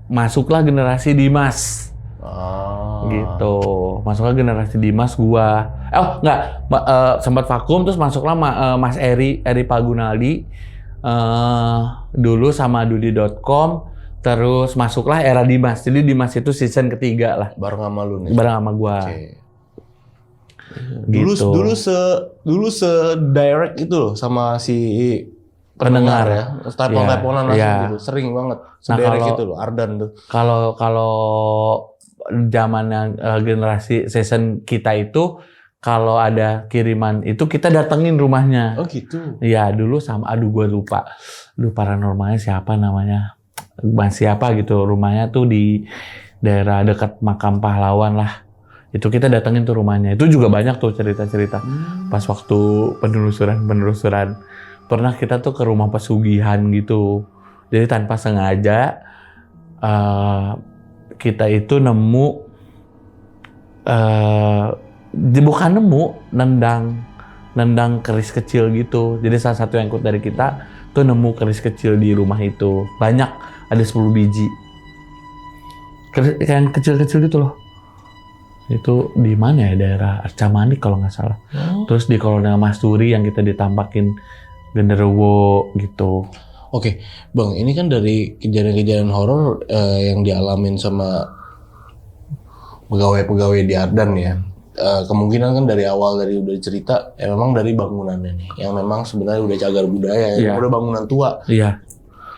masuklah generasi Dimas. Gitu. Masuklah generasi Dimas gua. Sempat vakum terus masuklah Mas Eri Pagunaldi dulu sama Dudi.com. Terus masuklah era Dimas. Jadi Dimas itu season ketiga lah. Bareng sama lu nih. Bareng sama gua. Okay. Gitu. Dulu se direct itu loh sama si pendengar ya. Telepon-teleponan langsung gitu. Sering banget. Se-direct itu loh, Ardan tuh. Kalau zaman generasi season kita itu, kalau ada kiriman itu kita datengin rumahnya. Oh gitu. Iya, dulu sama gua lupa. Paranormalnya siapa namanya? Mas siapa gitu, rumahnya tuh di daerah dekat makam pahlawan lah. Itu kita datengin tuh rumahnya. Itu juga banyak tuh cerita-cerita. Pas waktu penelusuran. Pernah kita tuh ke rumah pesugihan gitu. Jadi tanpa sengaja kita itu nemu, bukan nemu, nendang keris kecil gitu. Jadi salah satu yang ikut dari kita tuh nemu keris kecil di rumah itu. Banyak. Ada 10 biji. Yang kecil-kecil gitu loh. Itu di mana ya? Daerah Arca Manik kalau nggak salah. Terus di Kolonel Masturi yang kita ditampakin genderuwo gitu. Oke, Bang, ini kan dari kejadian-kejadian horor yang dialamin sama pegawai-pegawai di Ardan ya. Kemungkinan kan dari awal udah cerita memang dari bangunannya nih, yang memang sebenarnya udah cagar budaya, yang udah bangunan tua. Iya.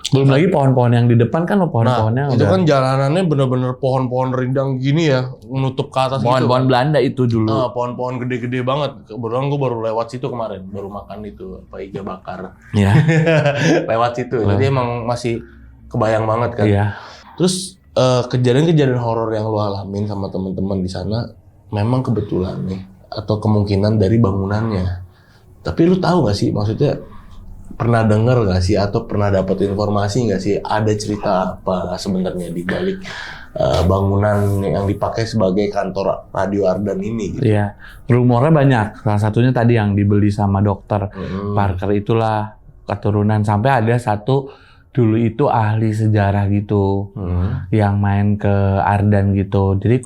Belum lagi pohon-pohon yang di depan kan pohon-pohonnya itu kan jalanannya bener-bener pohon-pohon rindang gini ya, menutup ke atas pohon-pohon gitu. Belanda itu dulu. Nah, pohon-pohon gede-gede banget. Kebetulan gue baru lewat situ kemarin, baru makan itu apa iga bakar. Iya. Lewat situ. Jadi emang masih kebayang banget kan. Iya. Terus kejadian-kejadian horor yang lu alamin sama teman-teman di sana memang kebetulan nih atau kemungkinan dari bangunannya. Tapi lu tahu gak sih, maksudnya pernah dengar gak sih atau pernah dapat informasi gak sih ada cerita apa sebenarnya di balik bangunan yang dipakai sebagai kantor Radio Ardan ini gitu? Iya. Rumornya banyak. Salah satunya tadi yang dibeli sama dokter Parker itulah keturunan, sampai ada satu dulu itu ahli sejarah gitu yang main ke Ardan gitu. Jadi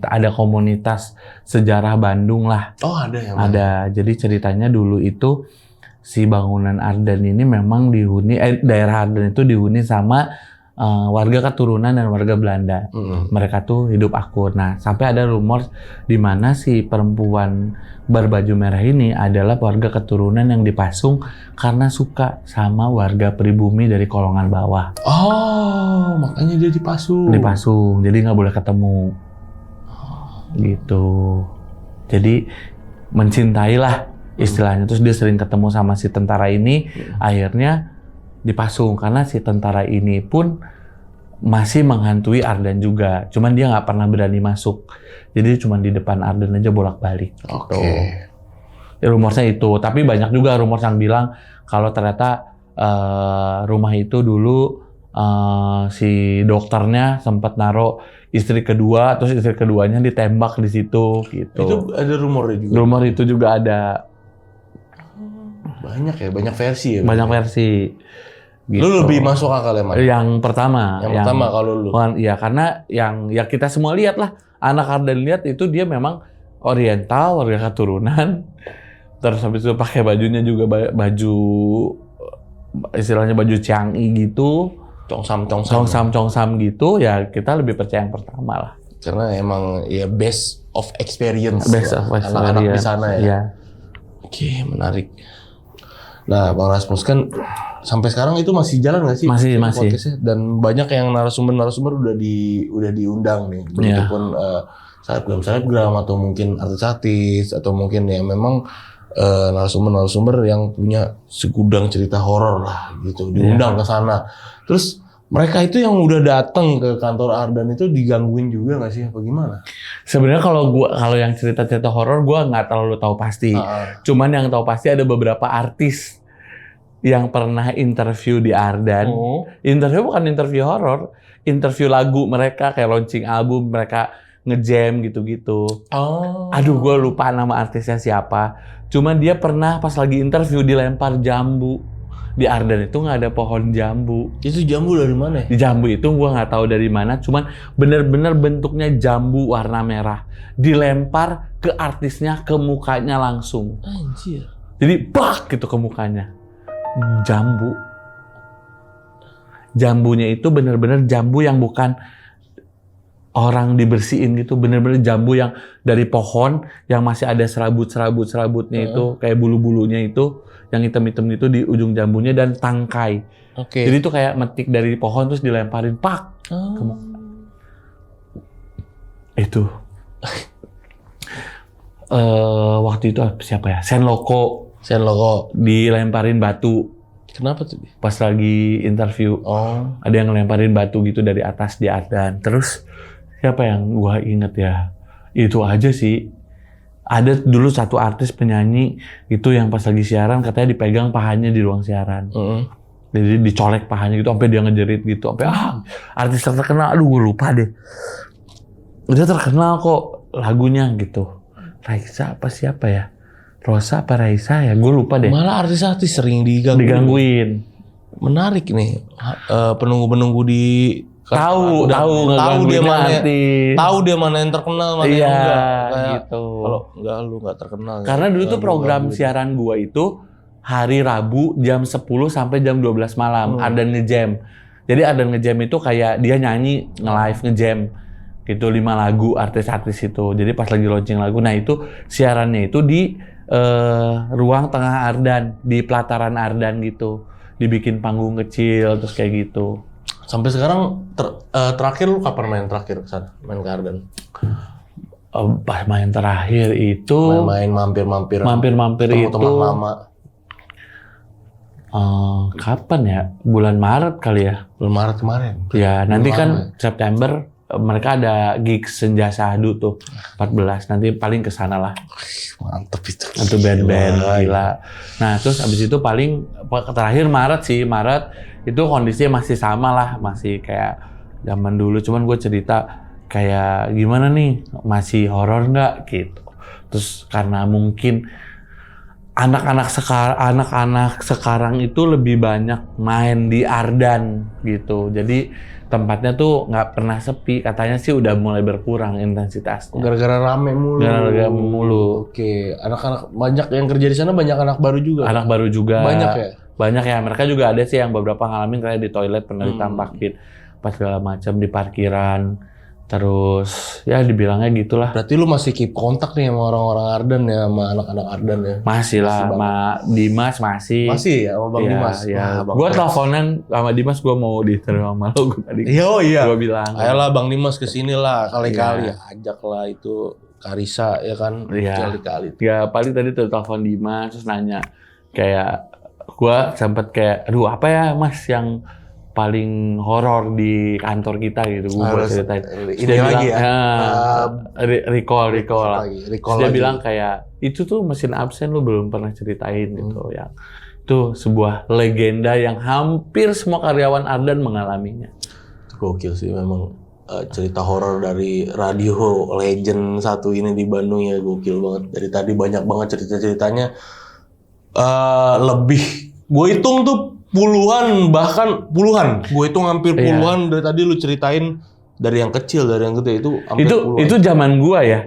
ada komunitas sejarah Bandung lah. Oh, ada yang Ada. Jadi ceritanya dulu itu si bangunan Ardan ini memang dihuni, daerah Ardan itu dihuni sama warga keturunan dan warga Belanda. Mereka tuh hidup akur. Nah, sampai ada rumor di mana si perempuan berbaju merah ini adalah warga keturunan yang dipasung karena suka sama warga pribumi dari golongan bawah. Oh, makanya dia dipasung. Dipasung, jadi nggak boleh ketemu. Gitu. Jadi mencintailah istilahnya. Terus dia sering ketemu sama si tentara ini, akhirnya dipasung karena si tentara ini pun masih menghantui Ardan juga. Cuman dia nggak pernah berani masuk. Jadi cuma di depan Ardan aja bolak-balik. Oke. Ya, rumornya itu. Tapi banyak juga rumor yang bilang kalau ternyata rumah itu dulu si dokternya sempat naruh istri kedua, terus istri keduanya ditembak di situ gitu. Itu ada rumornya juga. Rumor itu juga ada. Banyak ya, banyak versi ya. Banyak versi. Gitu. Lu lebih masuk akal emang? Yang pertama. Yang pertama kalau lu? Iya, karena yang ya kita semua lihat lah. Anak Ardan lihat itu dia memang oriental, warga keturunan. Terus habis itu pakai bajunya juga baju, istilahnya baju Ciang'i gitu. Congsam gitu. Ya kita lebih percaya yang pertama lah. Karena emang ya base of experience. Base of experience. Anak-anak di sana ya. Iya. Oke, menarik. Nah, Bang Rasmus kan sampai sekarang itu masih jalan nggak sih? Masih. Podcastnya? Dan banyak yang narasumber udah diundang nih. Begitupun selebgram atau mungkin artis-artis atau mungkin ya memang narasumber yang punya segudang cerita horor lah gitu diundang ke sana. Terus mereka itu yang udah datang ke kantor Ardan itu digangguin juga nggak sih? Apa gimana? Sebenarnya kalau yang cerita-cerita horor gue nggak terlalu tahu pasti. Cuman yang tahu pasti ada beberapa artis yang pernah interview di Ardan. Interview bukan interview horor, interview lagu mereka kayak launching album, mereka ngejam gitu-gitu. Aduh, gue lupa nama artisnya siapa. Cuman dia pernah pas lagi interview dilempar jambu. Di Ardan itu nggak ada pohon jambu. Itu jambu dari mana? Di jambu itu gue nggak tahu dari mana. Cuman bener-bener bentuknya jambu warna merah. Dilempar ke artisnya, ke mukanya langsung. Anjir. Jadi bak gitu ke mukanya. Jambu. Jambunya itu bener-bener jambu yang bukan orang dibersihin gitu. Bener-bener jambu yang dari pohon yang masih ada serabut-serabutnya itu. Kayak bulu-bulunya itu. Yang hitam-hitam itu di ujung jambunya dan tangkai. Oke. Jadi itu kayak metik dari pohon terus dilemparin pak. Itu. Waktu itu siapa ya? Senloko dilemparin batu. Kenapa tuh? Pas lagi interview. Ada yang ngelemparin batu gitu dari atas di Ardan. Terus siapa yang gua inget ya? Itu aja sih. Ada dulu satu artis penyanyi itu yang pas lagi siaran katanya dipegang pahanya di ruang siaran. Jadi dicolek pahanya gitu sampai dia ngejerit gitu. Sampai artis terkenal, aduh gue lupa deh. Dia terkenal kok lagunya gitu. Raisa apa siapa ya? Rosa apa Raisa ya? Gue lupa deh. Malah artis-artis sering digangguin. Menarik nih. Penunggu-penunggu di tahu dia mana yang terkenal mana yang enggak gitu. Kalau enggak lu enggak terkenal. Karena dulu tuh program siaran gua itu hari Rabu jam 10 sampai jam 12 malam Ardan ngejam. Jadi Ardan ngejam itu kayak dia nyanyi nge-live ngejam gitu 5 lagu artis-artis itu. Jadi pas lagi launching lagu, nah itu siarannya itu di ruang tengah Ardan, di pelataran Ardan gitu. dibikin panggung kecil terus kayak gitu. Sampai sekarang terakhir lu kapan main terakhir ke sana? Main ke Ardan? Pas main terakhir itu Main mampir-mampir. Mampir-mampir ketemu itu teman lama. kapan ya? Bulan Maret kali ya. Bulan Maret kemarin. Ya, nanti lama kan September mereka ada gig Senja Sahdu tuh 14. Nanti paling ke sana lah. Mantep itu. Itu band-band gila. Nah, terus abis itu paling terakhir Maret sih. Maret itu kondisinya masih sama lah, masih kayak zaman dulu. Cuman gue cerita kayak gimana nih, masih horor nggak gitu. Terus karena mungkin anak-anak sekarang itu lebih banyak main di Ardan gitu. Jadi tempatnya tuh nggak pernah sepi. Katanya sih udah mulai berkurang intensitasnya. Gara-gara rame mulu. Gara-gara mulu. Oke, anak-anak banyak yang kerja di sana, banyak anak baru juga. Anak baru juga. Banyak ya? Banyak ya. Mereka juga ada sih yang beberapa ngalamin kayak di toilet pernah ditampakin. Pas segala macam di parkiran. Terus ya dibilangnya gitulah. Berarti lu masih keep kontak nih sama orang-orang Ardan ya, sama anak-anak Ardan ya? Masih lah, sama Dimas masih. Masih ya, sama Bang Ya, Dimas? ya. Wah, Bang Gue Dimas. teleponan sama Dimas, gue mau diterima sama lo tadi. Iya. Gue bilang. Ayolah Bang Dimas kesini lah, kali-kali. Iya. Ajak lah itu Karisa ya kan, Iya. kali-kali. Ya paling tadi telepon Dimas terus nanya kayak gue sempet kayak aduh apa ya Mas yang paling horor di kantor kita gitu, gue buat ceritain. Terus Ini dia lagi bilang, ya. recall lah. Lagi, Terus recall dia lagi. bilang kayak itu tuh mesin absen lu belum pernah ceritain gitu, yang itu sebuah legenda yang hampir semua karyawan Ardan mengalaminya. Gokil sih memang. Cerita horor dari radio legend satu ini di Bandung ya, gokil banget. Dari tadi banyak banget cerita-ceritanya. Lebih gue hitung tuh puluhan, bahkan puluhan. Gue hitung hampir puluhan. Dari tadi lu ceritain dari yang kecil, dari yang gede itu hampir puluhan. Itu zaman gua ya.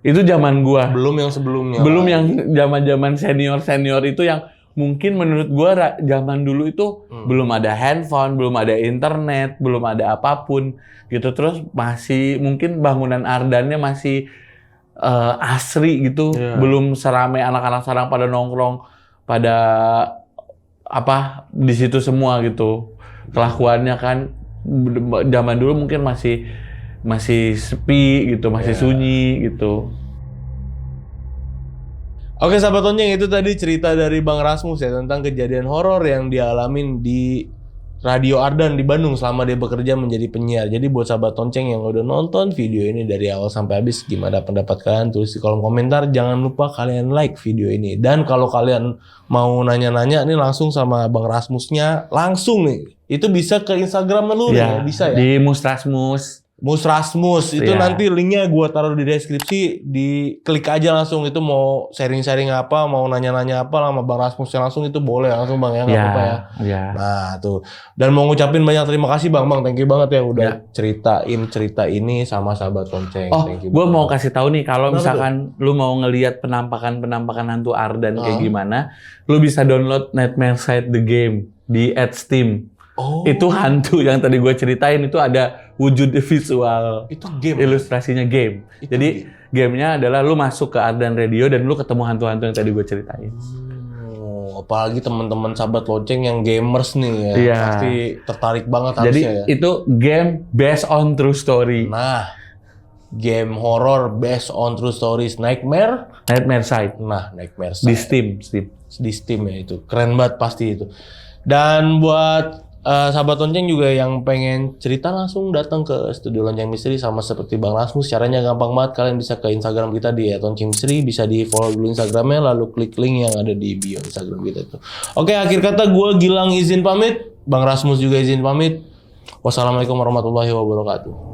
Itu zaman gua. Belum yang sebelumnya. Belum yang zaman-zaman senior itu yang mungkin menurut gua zaman dulu itu belum ada handphone, belum ada internet, belum ada apapun gitu. Terus masih mungkin bangunan Ardannya masih asri gitu. Belum seramai anak-anak sekarang pada nongkrong, pada apa di situ semua gitu. Kelakuannya kan zaman dulu mungkin masih sepi gitu, masih sunyi gitu. Oke sahabat Tonceng, itu tadi cerita dari Bang Rasmus ya tentang kejadian horor yang dialamin di Radio Ardan di Bandung selama dia bekerja menjadi penyiar. Jadi buat sahabat Tonceng yang udah nonton video ini dari awal sampai habis, gimana pendapat kalian? Tulis di kolom komentar. Jangan lupa kalian like video ini. Dan kalau kalian mau nanya-nanya nih langsung sama Bang Rasmusnya, langsung nih. Itu bisa ke Instagram lu ya, bisa ya? Di Musrasmus. Musrasmus itu Iya. nanti linknya gua taruh di deskripsi, diklik aja langsung. Itu mau sharing-sharing apa, mau nanya-nanya apa sama Bang Rasmusnya langsung itu boleh langsung Bang ya, nggak apa-apa ya. Ya. Nah tuh, dan mau ngucapin banyak terima kasih Bang, thank you banget ya udah ceritain cerita ini sama sahabat Tonceng. Oh, Thank you gue banget. mau kasih tahu nih kalau Kenapa misalkan lu mau ngelihat penampakan hantu Ardan kayak gimana, lu bisa download Nightmare Side the Game di Steam. Oh, Itu hantu yang tadi gue ceritain itu ada wujud visual. itu game. Ilustrasinya game. Itu Jadi gamenya adalah lu masuk ke Ardan Radio dan lu ketemu hantu-hantu yang tadi gue ceritain. Apalagi teman-teman sahabat lonceng yang gamers nih ya, Iya. pasti tertarik banget Jadi harusnya ya. itu game based on true story. Nah, game horror based on true stories, Nightmare. Nightmare Side Nah, Nightmare di Side. Steam. Di Steam ya itu. Keren banget pasti itu. Dan buat sahabat lonceng juga yang pengen cerita langsung datang ke Studio Lonceng Misteri sama seperti Bang Rasmus. Caranya gampang banget. Kalian bisa ke Instagram kita di @loncengmisteri, bisa di follow dulu Instagramnya, lalu klik link yang ada di bio Instagram kita itu. Oke, akhir kata gue Gilang izin pamit, Bang Rasmus juga izin pamit. Wassalamualaikum warahmatullahi wabarakatuh.